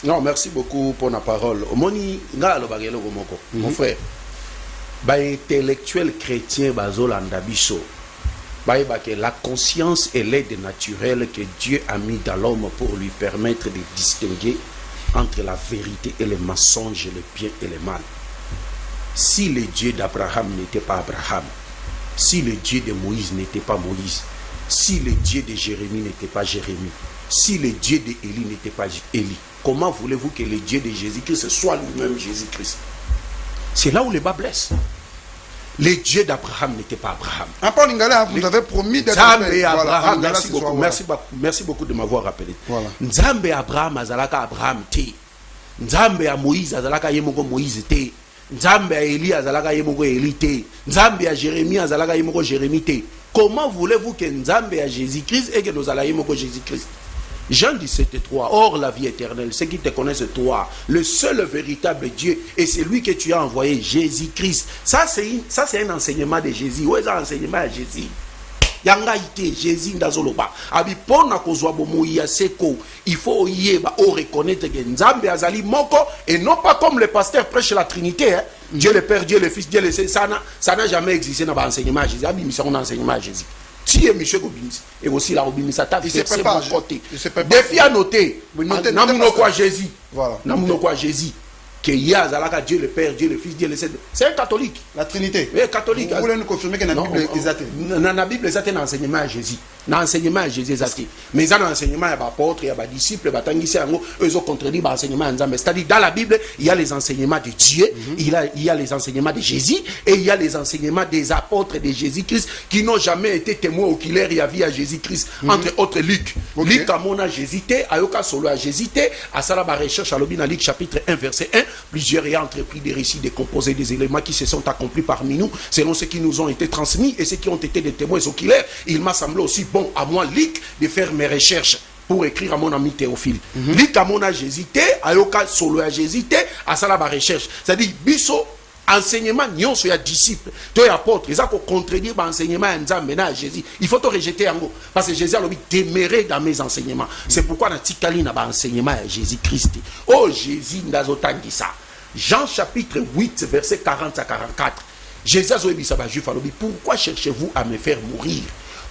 Non, merci beaucoup pour la parole. Mon frère, intellectuel chrétien la conscience est l'aide naturelle que Dieu a mis dans l'homme pour lui permettre de distinguer entre la vérité et le mensonge, le bien et le mal. Si le Dieu d'Abraham n'était pas Abraham, si le Dieu de Moïse n'était pas Moïse, si le Dieu de Jérémie n'était pas Jérémie, si le Dieu d'Élie n'était pas Élie, comment voulez-vous que le Dieu de Jésus-Christ soit lui-même Jésus-Christ? C'est là où le bas blesse. Le Dieu d'Abraham n'était pas Abraham.
Vous avez promis d'être
Abraham. Merci beaucoup. Merci beaucoup de m'avoir rappelé. Nzambe Abraham azalaka Abraham te. Nzambe a Moïse azalaka yemoko Moïse te. Nzambe a Élie azalaka yemoko Élie te. Nzambe a Jérémie azalaka yemoko Jérémie te. Comment voulez-vous que Nzambe a Jésus-Christ et que nous allons yemoko Jésus-Christ? Jean 17, 3, or la vie éternelle, ceux qui te connaissent toi, le seul véritable Dieu, et c'est lui que tu as envoyé, Jésus-Christ. Ça c'est un enseignement de Jésus. Où est un enseignement de Jésus? Yanga ite Jésus ndazoloba. Abi pona kozwa bomoyi ya seko, il faut yeba o reconnaître que Nzambe azali moko et non pas comme le pasteur prêche la Trinité. Hein? Dieu le Père, Dieu le Fils, Dieu le Saint. Ça n'a jamais existé dans l'enseignement de Jésus. Abi mission d'enseignement de Jésus. Si Michel Gobinzi et aussi la Robinisa t'a fait c'est mon côté. Défi à noter. Namuno quoi Jésus. Voilà. Namuno quoi Jésus. Que Yazalaka Dieu le Père, Dieu le Fils, Dieu le Saint. C'est un catholique.
La Trinité.
Oui, catholique.
Vous voulez nous confirmer que dans la Bible est athée?
Dans la Bible est athée dans l'enseignement à Jésus. Dans l'enseignement à Jésus est athée. Mais dans l'enseignement, il y a des apôtres, il y a des disciples, ils ont contredit l'enseignement. C'est-à-dire, dans la Bible, il y a les enseignements de Dieu, il y a les enseignements de Jésus, et il y a les enseignements des apôtres de Jésus-Christ qui n'ont jamais été témoins oculaires et avis à Jésus-Christ. Entre autres, Luc. Luc, à mon âge, hésité, Ayoka solo a hésité, à Salaba recherche à l'Obina, Luc chapitre 1, verset 1. Plusieurs ayant entrepris des récits décomposés des éléments qui se sont accomplis parmi nous, selon ce qui nous ont été transmis et ceux qui ont été des témoins oculaires. Il m'a semblé aussi bon à moi, Luc, de faire mes recherches pour écrire à mon ami Théophile. Luc, à mon âge, hésité, à Yoka solo a hésité, à ça la recherche. C'est-à-dire, biso, enseignement, nyon soya disciple, toi apôtre, ils ont contredire l'enseignement à Jésus. Il faut te rejeter en gros. Parce que Jésus a dit demeurer dans mes enseignements. C'est pourquoi on a tikali na enseignement à Jésus-Christ. Oh Jésus, n'azotangi ça. Jean chapitre 8, verset 40 à 44. Jésus a dit ça, pourquoi cherchez-vous à me faire mourir?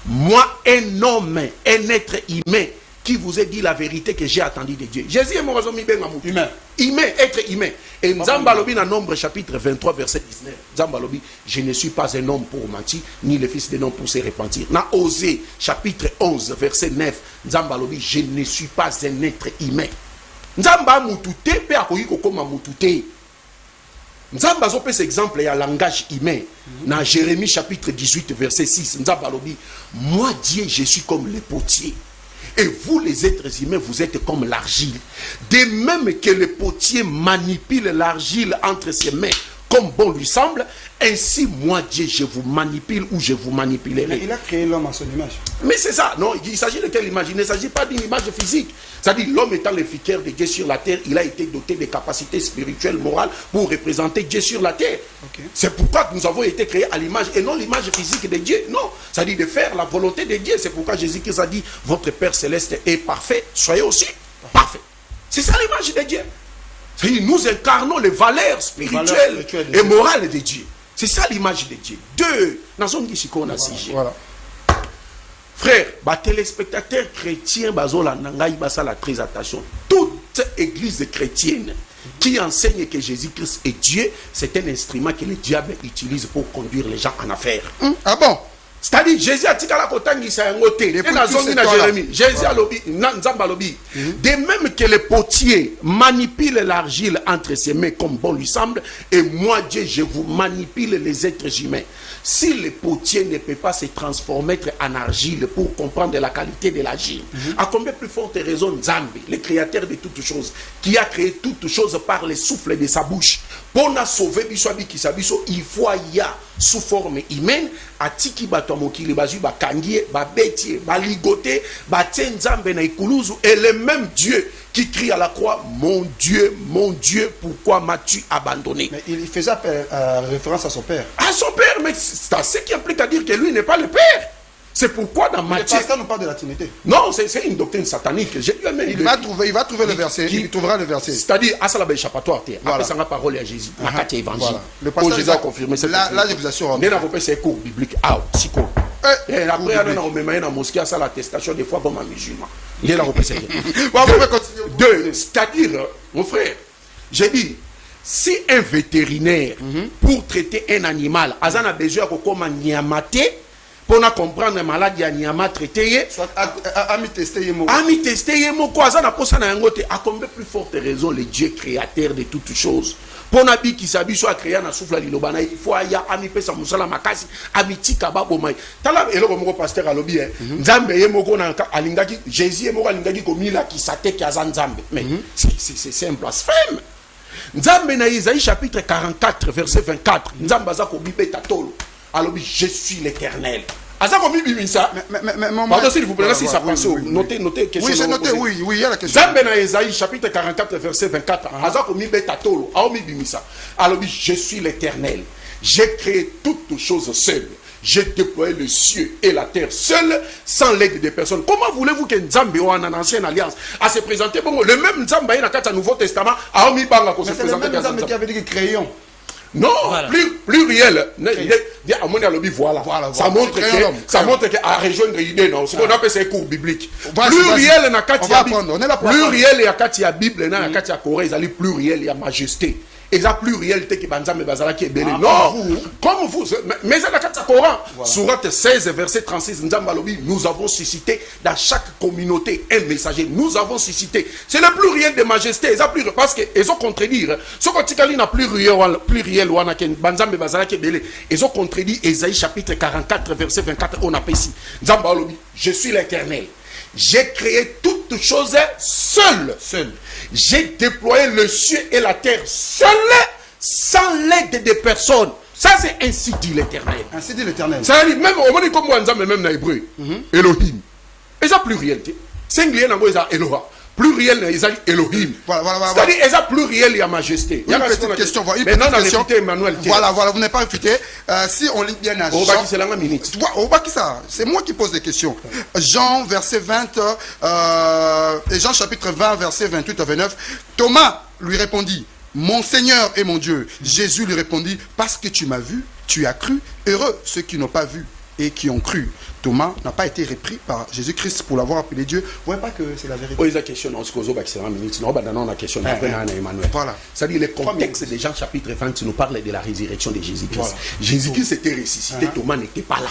Moi, un homme, un être humain, qui vous a dit la vérité que j'ai attendue de Dieu. Jésus est mort humain. Humain, être humain. Et Nzambalobi dans Nombre chapitre 23, verset 19. Nzambalobi, je ne suis pas un homme pour mentir, ni le fils d'un homme pour se repentir. Dans Osée chapitre 11, verset 9. Nzambalobi, je ne suis pas un être humain. Nzamba mutute pe akoyi kokoma mutute. Nzamba zo pe exemple ya langage humain. Dans Jérémie chapitre 18 verset 6, Nzamba lobi, moi Dieu je suis comme le potier. Et vous les êtres humains vous êtes comme l'argile. De même que le potier manipule l'argile entre ses mains comme bon lui semble, ainsi moi Dieu je vous manipule ou je vous manipulerai.
Mais il a créé l'homme à son image.
Mais c'est ça, non, il s'agit de quelle image? Il ne s'agit pas d'une image physique. C'est-à-dire l'homme étant le vicaire de Dieu sur la terre, il a été doté de capacités spirituelles, morales pour représenter Dieu sur la terre. Okay. C'est pourquoi nous avons été créés à l'image et non l'image physique de Dieu. Non, c'est-à-dire de faire la volonté de Dieu. C'est pourquoi Jésus-Christ a dit, votre Père céleste est parfait, soyez aussi parfait. C'est ça l'image de Dieu. Nous incarnons les valeurs spirituelles et morales de Dieu. C'est ça l'image de Dieu. Deux, voilà. Frère, téléspectateurs chrétiens, très attention. Toute église chrétienne qui enseigne que Jésus-Christ est Dieu, c'est un instrument que le diable utilise pour conduire les gens en affaires.
Ah bon?
C'est-à-dire, Jésus a dit qu'à la côté, il s'est un côté. Et dans Jérémie, Jésus a lobby, Nzamba lobby. De même que le potier manipule l'argile entre ses mains comme bon lui semble, et moi, Dieu, je vous manipule les êtres humains. Si le potier ne peut pas se transformer en argile pour comprendre la qualité de l'argile, à combien plus forte raison Nzambe, le créateur de toutes choses, qui a créé toutes choses par le souffle de sa bouche, pour nous sauver, il faut y a sous forme humaine, à tiki bato mokili bazu bakangie, babetie, baligote, batie Nzambe na ikuluzu, et le même Dieu qui crie à la croix, mon Dieu, pourquoi m'as-tu abandonné?
Mais il faisait référence à son père.
À son père, mais c'est ce qui implique à dire que lui n'est pas le père. C'est pourquoi dans Matthieu...
Le pasteur nous parle de la Trinité.
Non, c'est une doctrine satanique.
Il va trouver le verset. Il trouvera le verset.
C'est-à-dire, à ça la échappatoire. Après, ça n'a parole à Jésus. À évangile.
Le pasteur
Jésus a confirmé cette
là, je vous assure.
On a c'est cours biblique. Ah, psycho. Et après, on a dans la mosquée, à ça l'attestation des fois comme un musulman. Il est là, on peut Deux, c'est-à-dire, mon frère, j'ai dit, si un vétérinaire, pour traiter un animal, a besoin de comme un niamaté, pour comprendre la maladie à Niama traité,
ami testé
quoi, ça n'a pas ça à combien plus forte raison le Dieu créateur de toutes choses. Pour nabi qui s'habille soit créé na souffle l'ilobana, il faut aya ami pesa musala makasi, ami tika babomai. Tala eloko moko pasteur alobi nzambe ye moko na alingaki Jésus ye moko alingaki komila ki sateki azan nzambe. Mais c'est un blasphème. Nzambe na Isaïe chapitre 44 verset 24, nzambe aza ko bibeta tolo. Alors, je suis l'Éternel. Pardon, s'il vous plaît, si ça passe, notez, question.
Oui, j'ai noté, oui, il y a la question.
Zambena Esaïe, chapitre 44, verset 24. Alors, je suis l'Éternel. J'ai créé toutes choses seules. J'ai déployé le ciel et la terre seul, sans l'aide des personnes. Comment voulez-vous que Nzambe ou en ancienne alliance a se présenté bon, le même Nzambe dans le Nouveau Testament a omis Banga pour se présenter.
C'est le même Nzambe qui avait dit que créons.
Non, voilà. Pluriel. Voilà. Ça montre que à rejoindre l'idée, non. Ce qu'on appelle ces cours bibliques. Pluriel na katia pluriel et katia Bible na katia Corée, ils allaient pluriel, il y a majesté. Et ça pluriel qui banzame bazala qui est belé. Non, comme vous, mais ça la katia Coran. Sourate 16 verset 36 Nzambalobi, nous avons suscité dans chaque communauté un messager. Nous avons suscité. C'est le pluriel de majesté. Parce que ils ont contredit. Ce qu'on dit na pluriel ou na banzame bazala qui est belé. Ils ont contredit Ésaïe chapitre 44 verset 24 on appelle ici. Nzambalobi, je suis l'Éternel. J'ai créé toutes choses seul. J'ai déployé le ciel et la terre seul, sans l'aide des personnes. Ça, c'est ainsi dit l'Éternel.
Ainsi dit l'Éternel.
Ça veut dire, même au moment comme moi, même dans l'hébreu, Elohim. Et ça, pluriel. Singulier, c'est Eloha. Pluriel, ils ont Elohim.
Voilà.
C'est-à-dire, ils ont pluriel, il y a majesté.
Il y a une petite question.
Emmanuel.
Voilà, vous n'avez pas réfuté. Si on lit bien à Jean. C'est moi qui pose des questions. Jean, verset 20, et Jean, chapitre 20, verset 28 à 29. Thomas lui répondit, mon Seigneur et mon Dieu. Jésus lui répondit, parce que tu m'as vu, tu as cru. Heureux ceux qui n'ont pas vu et qui ont cru. Thomas n'a pas été repris par Jésus-Christ pour l'avoir appelé Dieu. Vous ne voyez pas que c'est la vérité.
Oui, la question, on se pose la question. Voilà. C'est-à-dire le contexte de Jean chapitre 20 nous parle de la résurrection de Jésus-Christ. Voilà. Jésus-Christ était ressuscité, Thomas n'était pas là.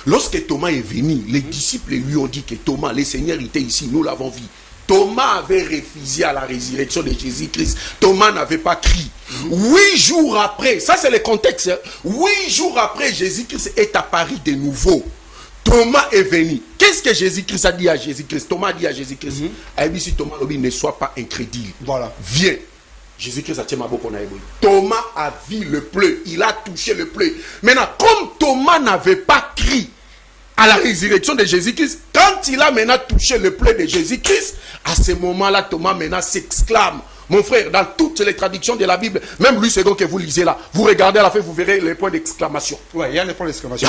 Lorsque Thomas est venu, les disciples lui ont dit que Thomas, le Seigneur était ici, nous l'avons vu. Thomas avait refusé à la résurrection de Jésus-Christ. Thomas n'avait pas crié. 8 jours après, ça c'est le contexte. 8 jours après, Jésus-Christ est apparu de nouveau. Thomas est venu. Qu'est-ce que Jésus-Christ a dit à Jésus-Christ? Thomas a dit à Jésus-Christ, si Thomas ne soit pas incrédule. Voilà. Viens. Jésus-Christ a tiré beaucoup. Thomas a vu le pleu. Il a touché le pleu. Maintenant, comme Thomas n'avait pas crié à la résurrection de Jésus-Christ, quand il a maintenant touché le pleu de Jésus-Christ, à ce moment-là, Thomas maintenant s'exclame. Mon frère, dans toutes les traductions de la Bible, même lui, c'est donc que vous lisez là, vous regardez à la fin, vous verrez les points d'exclamation.
Oui, il y a les points d'exclamation.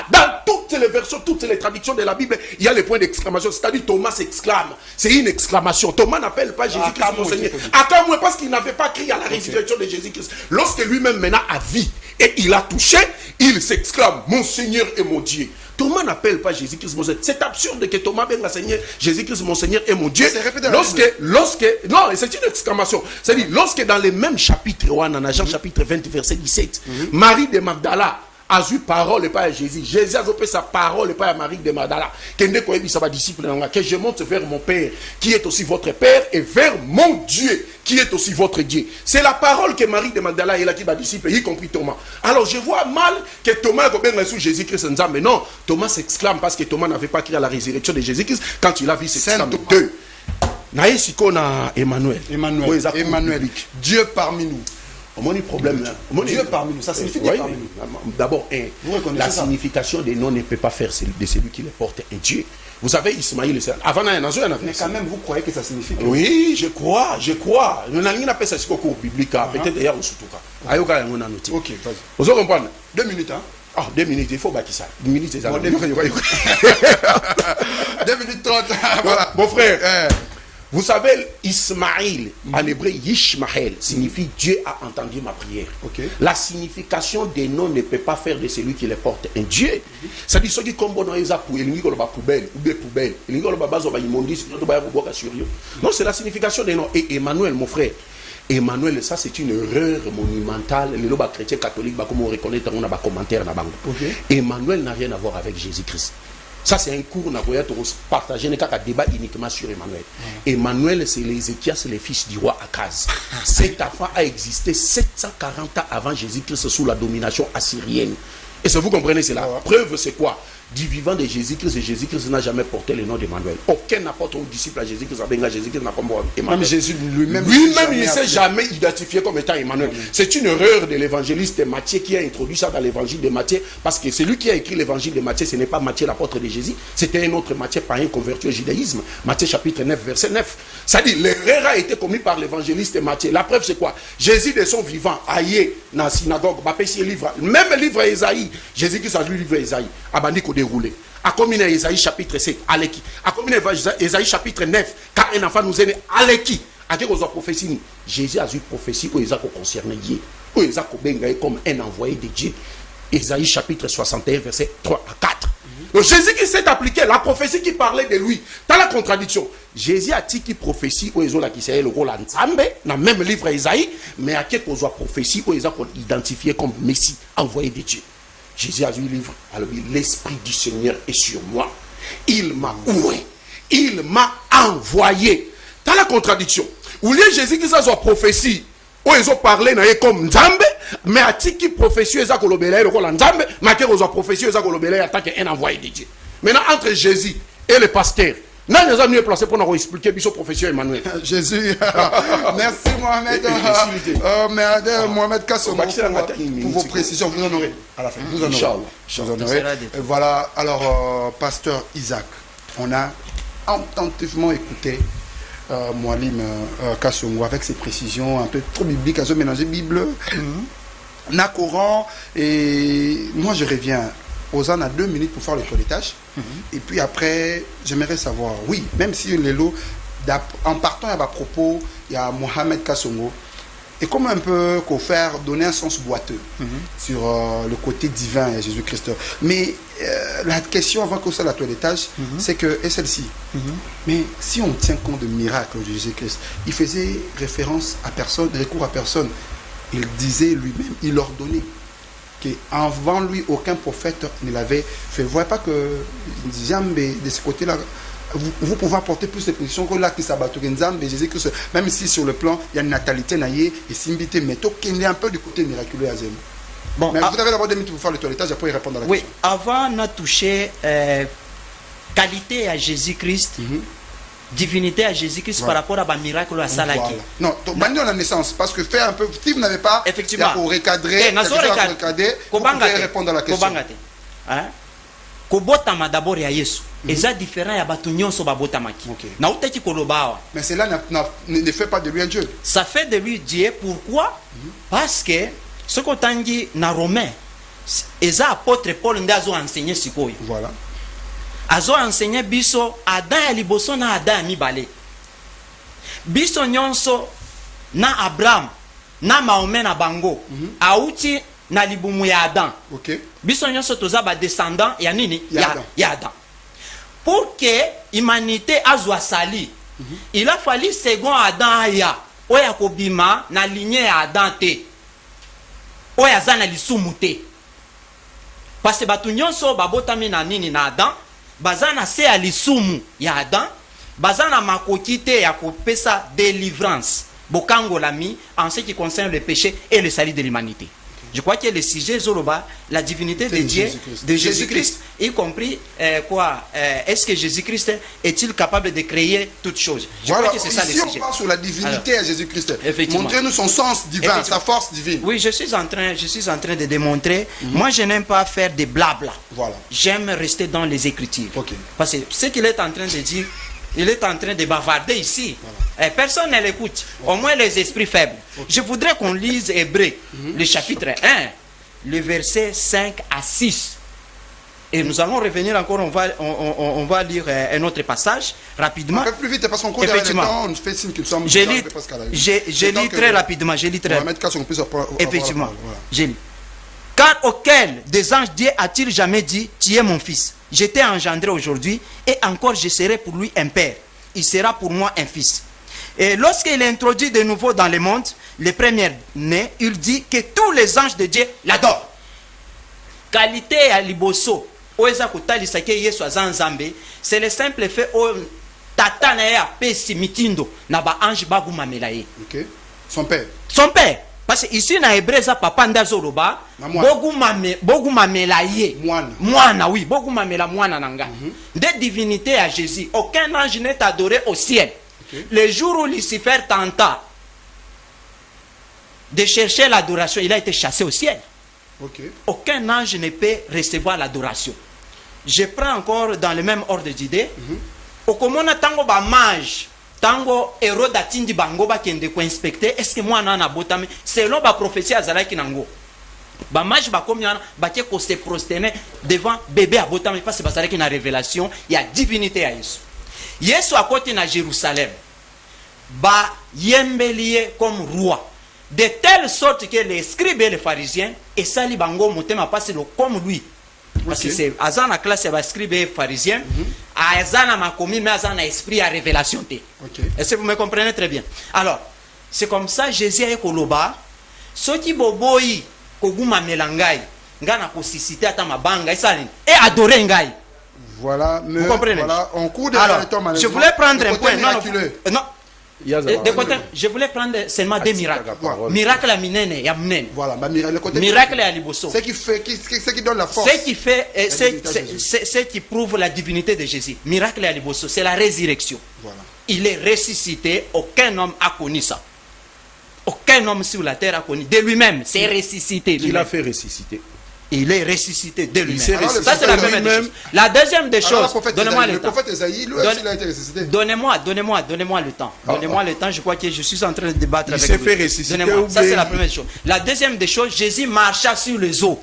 Dans toutes les versions, toutes les traductions de la Bible, il y a les points d'exclamation. C'est-à-dire, Thomas s'exclame. C'est une exclamation. Thomas n'appelle pas Jésus-Christ mon Seigneur. Attends, moi, parce qu'il n'avait pas crié à la résurrection de Jésus-Christ. Lorsque lui-même maintenant a vu et il a touché, il s'exclame, mon Seigneur et mon Dieu. Thomas n'appelle pas Jésus-Christ mon Seigneur. C'est absurde que Thomas vienne l'enseigner Jésus-Christ mon Seigneur et mon Dieu. Non, c'est une exclamation. C'est-à-dire, lorsque dans les mêmes chapitres, Jean chapitre 20, verset 17, Marie de Magdala a eu parole et pas à Jésus. Jésus a fait sa parole et pas à Marie de Magdala. Que je monte vers mon Père, qui est aussi votre Père, et vers mon Dieu, qui est aussi votre Dieu. C'est la parole que Marie de Magdala est là qui va disciple, y compris Thomas. Alors je vois mal que Thomas ait sous Jésus-Christ. Mais non, Thomas s'exclame parce que Thomas n'avait pas crié à la résurrection de Jésus-Christ quand il a vu cette femme de deux. Emmanuel.
Emmanuel. Dieu parmi nous.
Problème.
Dieu parmi nous, ça signifie Dieu parmi nous.
D'abord, la signification des noms ne peut pas faire de celui qui les porte un Dieu. Vous savez, Ismaïl, avant mais
quand même, vous croyez que ça signifie que...
Oui, je crois. Nous n'avons pas ça au cours biblique, peut-être d'ailleurs au Soutouka.
Ok, vas-y.
Vous comprenez?
2 minutes, hein?
2 minutes, il faut bâtir ça. 2 minutes, c'est ça.
2 minutes 30.
Voilà. Mon frère, vous savez, Ismaïl, en hébreu, Yishmael, signifie Dieu a entendu ma prière. La signification des noms ne peut pas faire de celui qui les porte un Dieu. Ça dit, ceux qui comme bon, ils ont poubelle, ou des poubelles, non, c'est la signification des noms. Et Emmanuel, mon frère, Emmanuel, ça c'est une erreur monumentale. Les chrétiens catholiques, comme on reconnaît dans un commentaire. Emmanuel n'a rien à voir avec Jésus-Christ. Ça, c'est un cours, on a partagé un débat uniquement sur Emmanuel. Emmanuel, c'est l'Ézéchias, le fils du roi Akaz. Cet enfant a existé 740 ans avant Jésus-Christ sous la domination assyrienne. Et ça, vous comprenez cela? Preuve, c'est quoi? Du vivant de Jésus-Christ, et Jésus-Christ n'a jamais porté le nom d'Emmanuel. Aucun apôtre ou disciple à Jésus-Christ n'a comme Emmanuel.
Même Jésus lui-même,
il ne s'est jamais identifié comme étant Emmanuel. C'est une erreur de l'évangéliste Matthieu qui a introduit ça dans l'évangile de Matthieu, parce que celui qui a écrit l'évangile de Matthieu, ce n'est pas Matthieu l'apôtre de Jésus, c'était un autre Matthieu païen converti au judaïsme. Matthieu chapitre 9, verset 9. Ça dit, l'erreur a été commise par l'évangéliste Matthieu. La preuve, c'est quoi? Jésus de son vivant, aïe, dans la synagogue, même le livre Esaïe, Jésus-Christ a lu le livre Esaïe, abandiko déroulé. A combiné Esaïe chapitre 7, Aleki. A combiné Esaïe chapitre 9, car un enfant nous est né, Aleki. A dit qu'on a prophétie. Jésus a eu prophétie où Esaïe concerné Dieu. Où Esaïe comme un envoyé de Dieu. Esaïe chapitre 61, verset 3 à 4. Donc Jésus qui s'est appliqué, la prophétie qui parlait de lui. Dans la contradiction, Jésus a dit qu'il prophétie où Esaïe qui s'est le rôle en Zambé, dans le même livre Esaïe, mais à qui qu'on a prophétie où Esaïe identifié comme Messie, envoyé de Dieu. Jésus a eu le livre, alors l'Esprit du Seigneur est sur moi. Il m'a oué. Il m'a envoyé. Dans la contradiction, où il y a Jésus qui a prophétie, où ils ont parlé comme Nzambe, mais à qui qui prophétie, ils ont colobélé le rôle en Nzambe, mais qui ont prophétie, ils ont colobélé en tant qu'un envoyé de Dieu. Maintenant, entre Jésus et le pasteur, nous avons mieux placé pour nous expliquer Bishop professeur Emmanuel.
Jésus. Merci Mohamed. Mohamed Kassomo pour vos précisions. Vous honorez à la fin. Vous honorez. Voilà. Alors, pasteur Isaac, on a attentivement écouté Moualim Kassomo avec ses précisions un peu trop bibliques, à se mélanger Bible, Coran. Et moi, je reviens. Ozan a 2 minutes pour faire le toilettage. Et puis après, j'aimerais savoir, oui, même si les lots, en partant à propos, il y a Mohamed Kassomo, et comment un peu faire donner un sens boiteux sur le côté divin de Jésus-Christ. Mais la question avant qu'on soit la toilettage, c'est que, et celle-ci, mais si on tient compte de miracle de Jésus-Christ, il faisait référence à personne, recours à personne. Il disait lui-même, il ordonnait. Avant lui, aucun prophète ne l'avait fait. Vous ne voyez pas que de ce côté-là, vous pouvez apporter plus de positions que là qui s'abattent Jésus-Christ, même si sur le plan, il y a une natalité naïe et simbité, mais qu'il y a un peu du côté miraculeux à Zem. Bon, mais vous avez d'abord 2 minutes pour faire le toilettage, après répondre à la question.
Oui, avant, on a touché qualité à Jésus-Christ. Divinité à Jésus-Christ par rapport à un miracle à Salaki.
Non, donc maintenant la naissance, parce que faire un peu, si vous n'avez pas,
effectivement,
pour recadrer, vous pouvez répondre à la question.
Kobotama d'abord ya Yesu. Eza différent ya batu nyonso babotamaki. Na utaki kolobawa.
Mais cela ne fait pas de lui un Dieu.
Ça fait de lui Dieu. Pourquoi? Parce que ce qu'on tangi na Romain, eza apôtre Paul ndazo enseigné sikoyo.
Voilà.
Azo enseigné biso Adam ya liboso na Adam ya mibale. Biso nyonso na Abraham na Mahomet na bango. Auti na libumu ya Adam. Biso nyonso toza ba descendant ya nini? Ya Adam. Pour que humanité azwa sali, il a fallu second Adam aya. Oya kobima na lignée ya Adam te. Oya za na lisumu te. Parce que batu nyonso babotami na nini na Adam, bazana se alisumu ya Adam, bazana makokite ya kopesa délivrance. Bokango lami en ce qui concerne le péché et le salut de l'humanité. Je crois que le sujet Zoroba, la divinité de Dieu, de Jésus-Christ, y compris est-ce que Jésus-Christ est-il capable de créer toutes choses? Je crois que c'est ça le sujet.
On parle sur la divinité à Jésus-Christ.
Effectivement.
Montrez-nous son sens divin, sa force divine.
Oui, je suis en train de démontrer. Moi, je n'aime pas faire des blabla.
Voilà.
J'aime rester dans les Écritures.
Okay.
Parce que ce qu'il est en train de dire, il est en train de bavarder ici. Voilà. Personne ne l'écoute. Au moins les esprits faibles. Je voudrais qu'on lise Hébreux, le chapitre 1, le verset 5 à 6. Et nous allons revenir encore, on va lire un autre passage rapidement.
Un peu plus vite parce qu'on court derrière le temps, on fait signe que nous sommes...
Je lis très rapidement.
On va mettre qu'on puisse
effectivement. Je lis. Car auquel des anges Dieu a-t-il jamais dit, tu es mon fils, je t'ai engendré aujourd'hui, et encore je serai pour lui un père. Il sera pour moi un fils. Et lorsqu'il est introduit de nouveau dans le monde, le premier-né, il dit que tous les anges de Dieu l'adorent. Qualité à liboso, c'est le simple fait où tata na ya pesi mitindo na ba ange bagumamela ye.
OK. Son père.
Son père. Parce que ici na Hébreza papa ndazoroba bogumamela ye. Mwana oui, bogumamela mwana nanga. Des divinités à Jésus, aucun ange n'est adoré au ciel. Okay. Le jour où Lucifer tenta de chercher l'adoration, il a été chassé au ciel.
Okay.
Aucun ange ne peut recevoir l'adoration. Je prends encore dans le même ordre d'idée. Okomona tango ba mage, tango Hérode atindi bango ba kende ko inspecter, est-ce que moi na botami selon ba prophétie azalaki nango. Ba mage ba komiana ba ke ko se prosterner devant bébé à botami parce que bazalaki na révélation, il y a divinité à Yesu. Yesu à côté na Jérusalem. Ba yembelie comme roi. De telle sorte que les scribes et les pharisiens et sali bango motema parce que comme lui. Parce que c'est azana classe ya scribe et pharisien, azana makomi mais azana esprit à révélation te. Est-ce que vous me comprenez très bien? Alors, c'est comme ça Jésus a koloba, soki boboyi koguma melangai, ngana ko sisité ata mabanga esalini et adorer ngai.
Voilà,
vous comprenez?
Voilà, on court derrière le temps
malheureusement. Je voulais prendre un point non. Je voulais prendre seulement des miracles. Miracle à minene, ya mnen.
Voilà, le côté
miracle à liboso.
Ce qui donne la force.
Ce qui prouve la divinité de Jésus. Miracle à liboso, c'est la résurrection. Voilà. Il est ressuscité, aucun homme a connu ça. Aucun homme sur la terre a connu. De lui-même, c'est ressuscité.
Il a fait ressusciter.
Il est ressuscité de lui-même.
Ça,
c'est la première des choses. La deuxième des choses, donnez-moi le temps.
Le prophète Esaïe, lui aussi, il a été ressuscité.
Donnez-moi le temps. Donnez-moi le temps. Je crois que je suis en train de débattre avec vous.
Il s'est fait ressusciter.
Ça, c'est la première chose. La deuxième des choses, Jésus marcha sur les eaux.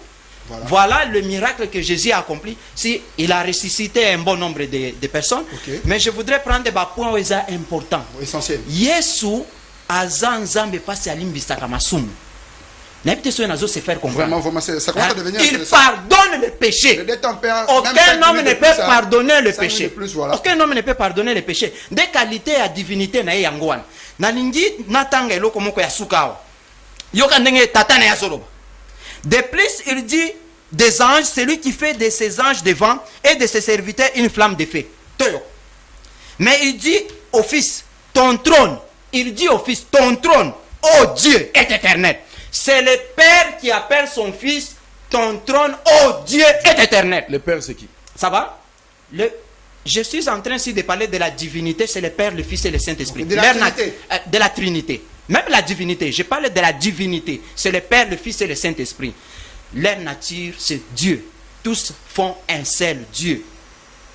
Voilà le miracle que Jésus a accompli. Si il a ressuscité un bon nombre de personnes. Mais je voudrais prendre des points importants.
Essentiel.
Yesu azanzambe pasi alimbisa kamasumu. Se faire comprendre.
Vraiment, ça commence à devenir
il pardonne le péché. Aucun homme ne peut pardonner le péché. Aucun homme ne peut pardonner le péché. Des qualités à divinité na yangwan. Nalingi natanga eloko moko ya sukawa. Yoka ndenge tata na yasoloba. De plus, il dit des anges, celui qui fait de ses anges devant et de ses serviteurs une flamme de feu. Mais il dit au Fils, ton trône. Il dit au Fils, ton trône, ô Dieu, est éternel. C'est le Père qui appelle son Fils, ton trône, oh Dieu, est éternel.
Le Père, c'est qui?
Ça va? Je suis en train ici de parler de la divinité, c'est le Père, le Fils et le Saint-Esprit.
De la Trinité.
De la Trinité. Même la divinité. Je parle de la divinité. C'est le Père, le Fils et le Saint-Esprit. Leur nature, c'est Dieu. Tous font un seul Dieu.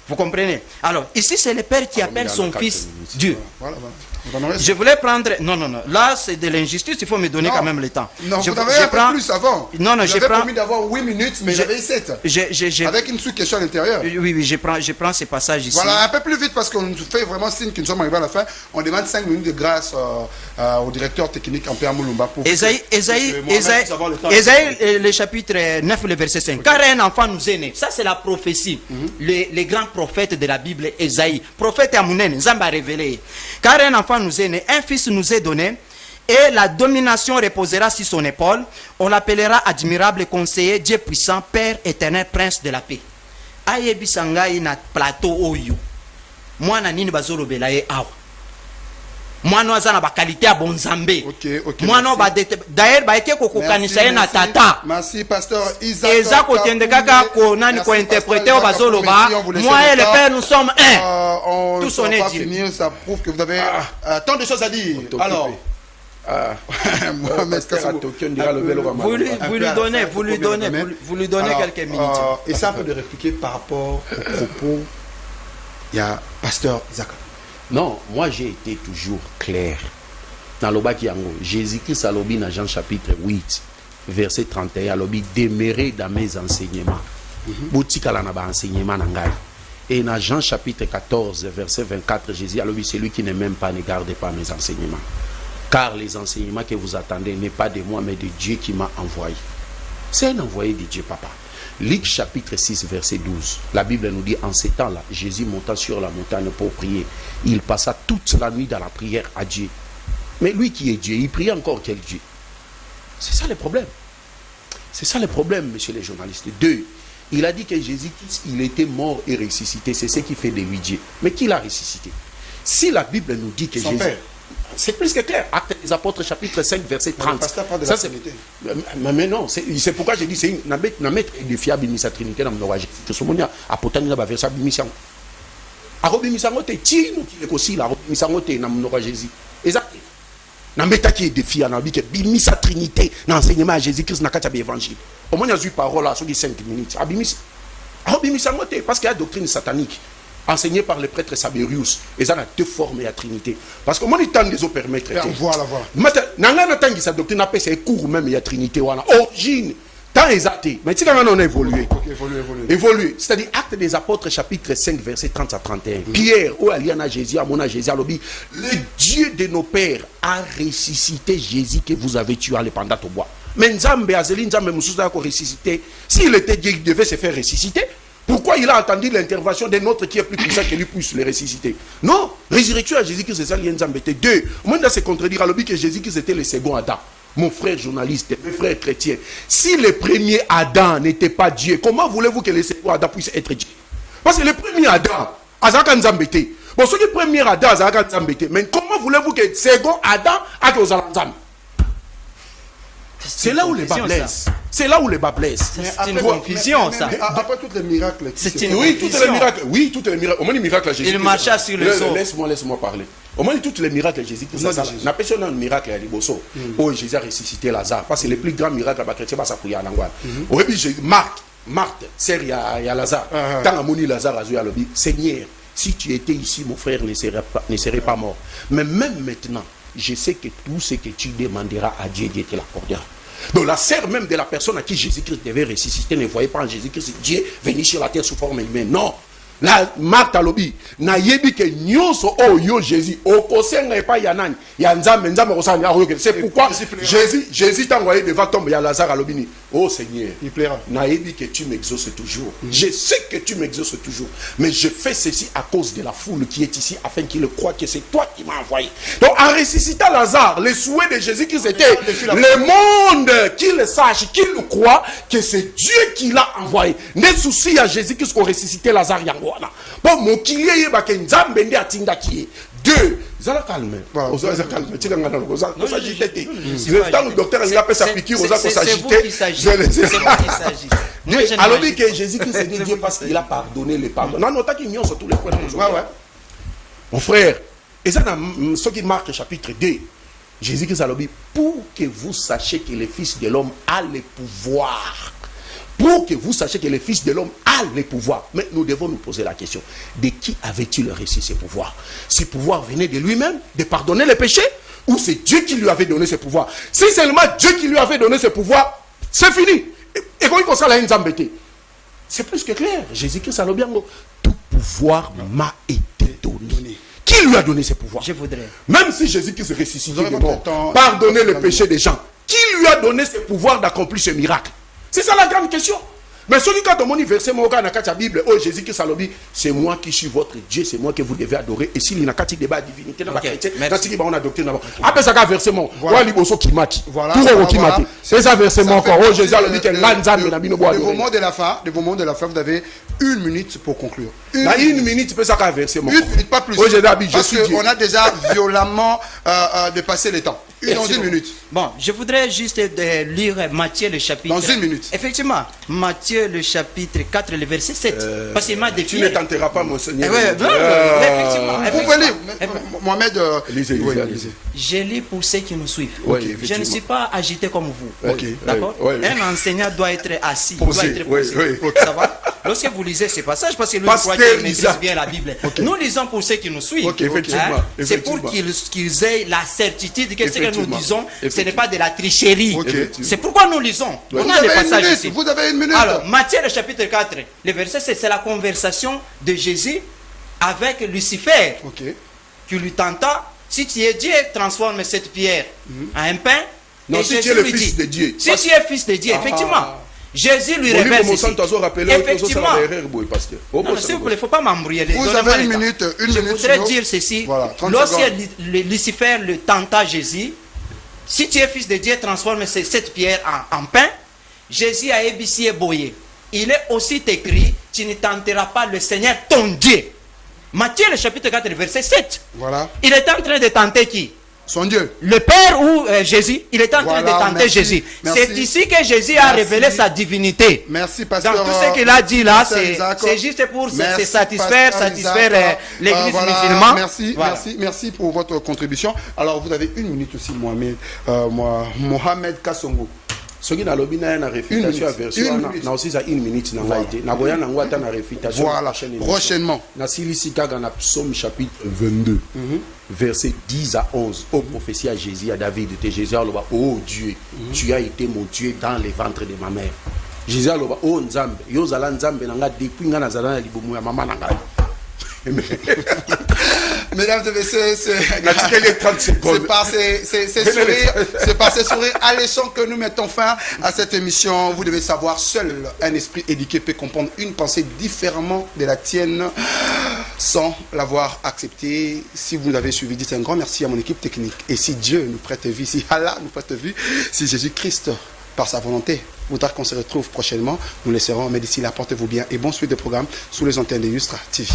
Vous comprenez? Alors, ici, c'est le Père qui appelle son Fils Dieu.
Voilà.
Je voulais prendre... Non. Là, c'est de l'injustice. Il faut me donner quand même le temps.
Non, vous avez un peu plus avant.
Non, je prends...
promis d'avoir 8 minutes, mais j'avais 7. Avec une sous-question à l'intérieur.
Oui, je prends ces passages ici.
Voilà, un peu plus vite parce qu'on nous fait vraiment signe que nous sommes arrivés à la fin. On demande 5 minutes de grâce au directeur technique en Père Moulumba.
Ésaïe, le chapitre 9, le verset 5. Car un enfant nous est né. Ça, c'est la prophétie. Les grands prophètes de la Bible, Ésaïe. Prophète Amounen, Zamba révélé. Car un enfant nous est né, un fils nous est donné, et la domination reposera sur son épaule. On l'appellera admirable conseiller, Dieu puissant, Père éternel, prince de la paix. Ayebisa ngai na plateau oyo. Mwana nini bazolobela ye awa. Mwana aza na ba qualité ya bonzambe.
OK.
Mwana ba d'ailleurs ba eke kokokanisa ye na tata.
Merci pasteur Isaac.
Eza kotende kaka ko nani ko interpréter au bazoloba. Moi et le père nous sommes un. Tous on est Dieu.
Ça prouve que vous avez tant de choses à dire. Alors
vous lui donnez quelques minutes.
Et ça un peu de répliquer par rapport au propos. Il y a pasteur Isaac.
Non, moi j'ai été toujours clair. Dans le baki yango, Jésus-Christ a lobby dans Jean chapitre 8, verset 31, a lobby demeurer dans mes enseignements. Boutika la naba enseignement nangai. Et dans Jean chapitre 14, verset 24, Jésus a lobby celui qui ne m'aime pas ne garde pas mes enseignements. Car les enseignements que vous attendez n'est pas de moi mais de Dieu qui m'a envoyé. C'est un envoyé de Dieu, papa. Luc chapitre 6 verset 12, la Bible nous dit en ces temps-là, Jésus monta sur la montagne pour prier. Il passa toute la nuit dans la prière à Dieu. Mais lui qui est Dieu, il prie encore quel Dieu? C'est ça le problème. C'est ça le problème, messieurs les journalistes. 2, il a dit que Jésus-Christ, il était mort et ressuscité. C'est ce qui fait de lui Dieu. Mais qui l'a ressuscité? Si la Bible nous dit que
son
Jésus...
père.
C'est plus que clair. Actes des apôtres chapitre 5 verset 30.
Ça c'est
mais non, c'est pourquoi j'ai dit c'est une mettre de fiable misa trinité dans mon que ce moment a potani na verset mission. A robi misango te tinu ki ekosi la robi misango te na mon Jésus. Exact. Na meta ki de fiable na bi que misa trinité na enseignement à Jésus-Christ na kata évangile. Au moins il y a eu parole là sur les 5 minutes. A robi misango te parce qu'il y a doctrine satanique enseigné par le prêtre Saberius, et ça a 2 formes à Trinité. Parce que moi, il tente de se permettre.
Voilà.
Maintenant, sa doctrine appelle c'est cours même, il y a Trinité. Origine, tant exacté. Mais si on a évolué. Évolué. C'est-à-dire, Actes des Apôtres, chapitre 5, verset 30 à 31. Pierre, où Aliana Jésus, à mon Jésus, le Dieu de nos pères a ressuscité Jésus que vous avez tué en le pendant au bois. Mais Nzambe, Azeli, Nzambe, Moussouza, ressuscité. S'il était Dieu, il devait se faire ressusciter. Pourquoi il a entendu l'intervention d'un autre qui est plus puissant que lui puisse le ressusciter? Non, résurrection à Jésus-Christ, c'est ça, l'Ienzambete. 2, moi, il se contredire à l'objet que Jésus-Christ était le second Adam. Mon frère journaliste, mes frères chrétiens, si le premier Adam n'était pas Dieu, comment voulez-vous que le second Adam puisse être Dieu? Parce que le premier Adam, Azaka Nzambete. Bon, ce qui est le premier Adam, Azaka Nzambete. Mais comment voulez-vous que le second Adam a que Ozalanzam? C'est là où les bas blessent. C'est là où les bas blessent.
C'est une confusion, ça.
Après tous les miracles.
Oui, tous les miracles. Oui, tous les miracles. Au moins, les miracles à Jésus.
Il marcha sur le sol.
Laisse-moi parler. Au moins, tous les miracles à Jésus. N'a pas un miracle à Liboso. Oh, Jésus a ressuscité Lazare. Parce que le plus grand miracle à chrétien, c'est prier à l'angoisse. Au début, Marthe, sert à Lazare. Quand Amoni Lazare a joué à l'objet, Seigneur, si tu étais ici, mon frère ne serait pas mort. Mais même maintenant, je sais que tout ce que tu demanderas à Dieu, Dieu te l'accordera. Donc la sœur même de la personne à qui Jésus-Christ devait ressusciter ne voyait pas en Jésus-Christ Dieu venir sur la terre sous forme humaine. Non. La Marthe a lobi na yebi que nyonso o yo Jésus o kosenga pas yanani ya nzambe kosanga ya roke. C'est pourquoi Jésus t'a envoyé devant tombe ya Lazare à lobini. Oh Seigneur, il plaira. Na yebi que tu m'exauces toujours. Je sais que tu m'exauces toujours, mais je fais ceci à cause de la foule qui est ici afin qu'il croie que c'est toi qui m'as envoyé. Donc en ressuscitant Lazare, le souhait de Jésus qui c'était le monde qu'il sache, qu'il croit que c'est Dieu qui l'a envoyé. Ne souci à Jésus qui qu'on ressuscité Lazare yango. Bon, mon kilié yé baké nzambe ndi atinda kié. 2, zala calme. Oza calme. Tika ngana oza s'agiter. Le temps le docteur il a fait sa piqûre oza ko s'agiter. C'est vous qui s'agit. Alors dit que Jésus Christ est Dieu parce qu'il a pardonné les pardons. Non, nota qui n'y sur tous les points. Mon frère, et ça dans ce qui marque chapitre 2. Jésus Christ a dit pour que vous sachiez que le Fils de l'homme a le pouvoir. Pour que vous sachiez que le Fils de l'homme a le pouvoir. Mais nous devons nous poser la question. De qui avait-il reçu ce pouvoir? Ce pouvoir venait de lui-même, de pardonner les péchés? Ou c'est Dieu qui lui avait donné ce pouvoir? Si seulement Dieu qui lui avait donné ce pouvoir, c'est fini. Et quand il commence à la embêter, c'est plus que clair. Jésus-Christ a dit bien, tout pouvoir m'a été donné. Qui lui a donné ce pouvoir?
Je voudrais.
Même si Jésus-Christ ressuscité de mort, pardonner les péchés des gens, qui lui a donné ce pouvoir d'accomplir ce miracle? C'est ça la grande question. Mais celui qui a demandé verset moi dans la Bible, oh Jésus qui salobi, c'est moi qui suis votre Dieu, c'est moi que vous devez adorer. Et s'il y a un débat divinité dans la chrétien, dans la doctrine là-bas. Après ça verset moi, voilà liboso qui mati.
Voilà.
C'est ça verset moi encore. Oh Jésus a dit que l'anzambe na bino bois.
De vos mots de la fin, vous avez 1 minute pour conclure.
Une minute peut ça verset moi.
1 minute pas plus.
Oh Jésus a dit je
parce
suis Dieu.
qu'on a déjà violemment dépassé le temps. Dans 1 minute.
Bon, je voudrais juste lire Matthieu le chapitre.
Dans 1 minute.
Effectivement, Matthieu le chapitre 4, le verset 7. Parce qu'il m'a défié.
Tu ne tenteras pas, mon Seigneur.
Effectivement.
Vous pouvez lire. Mohamed.
Lisez.
Je lis pour ceux qui nous suivent.
Oui,
je ne suis pas agité comme vous.
Ok.
D'accord.
Oui.
Un enseignant doit être assis.
Posé,
Doit être posé.
oui.
Ça va. Lorsque vous lisez ce passage, parce que lui croit qu'il maîtrise bien la Bible. Nous lisons pour ceux qui nous suivent.
Ok, effectivement.
C'est pour qu'ils aient la certitude que ce que nous disons, ce n'est pas de la tricherie. C'est pourquoi nous lisons. On a des passages ici.
Vous avez 1 minute.
Alors, Matthieu le chapitre 4, le verset, c'est la conversation de Jésus avec Lucifer, qui lui tenta, si tu es Dieu, transforme cette pierre en un pain.
Non, si tu es le fils de Dieu.
Si tu es fils de Dieu, effectivement. Jésus lui révèle ceci. Effectivement. Non, s'il vous plaît, il ne faut pas m'embrouiller.
Vous avez 1 minute.
Je voudrais dire ceci. Lorsque Lucifer le tenta Jésus, si tu es fils de Dieu, transforme cette pierre en pain. Jésus a ébissé boyé. Il est aussi écrit, tu ne tenteras pas le Seigneur ton Dieu. Matthieu le chapitre 4, verset 7.
Voilà.
Il est en train de tenter qui?
Son Dieu.
Le Père ou Jésus, il est en train de tenter Jésus. C'est ici que Jésus a révélé sa divinité.
Merci, pasteur.
Dans tout ce qu'il a dit là, c'est juste pour se satisfaire l'église musulmane.
Merci pour votre contribution. Alors, vous avez 1 minute aussi, Mohamed Kassongo.
Ce qui n'a pas de réfutation à version, na aussi ça 1 minute na ngaité. Na boya na ngwata na réfutation.
Voilà, prochainement.
Na silisika dans Psaume chapitre 22, verset 10 à 11. Ô prophétie à Jésus, à David, Jésus a dit, oh Dieu, tu as été mon Dieu dans les ventres de ma mère. Jésus a dit, oh Nzambe, yo zala Nzambe nanga depuis nga na zala na libomu ya mama nanga.
Mesdames et messieurs, c'est par ces sourires alléchants que nous mettons fin à cette émission. Vous devez savoir, seul un esprit éduqué peut comprendre une pensée différemment de la tienne sans l'avoir acceptée. Si vous l'avez suivi, dites un grand merci à mon équipe technique. Et si Dieu nous prête vie, si Allah nous prête vie, si Jésus-Christ, par sa volonté, voudra qu'on se retrouve prochainement, nous laisserons. Mais d'ici là, portez-vous bien et bonne suite de programme sous les antennes de Yustra TV.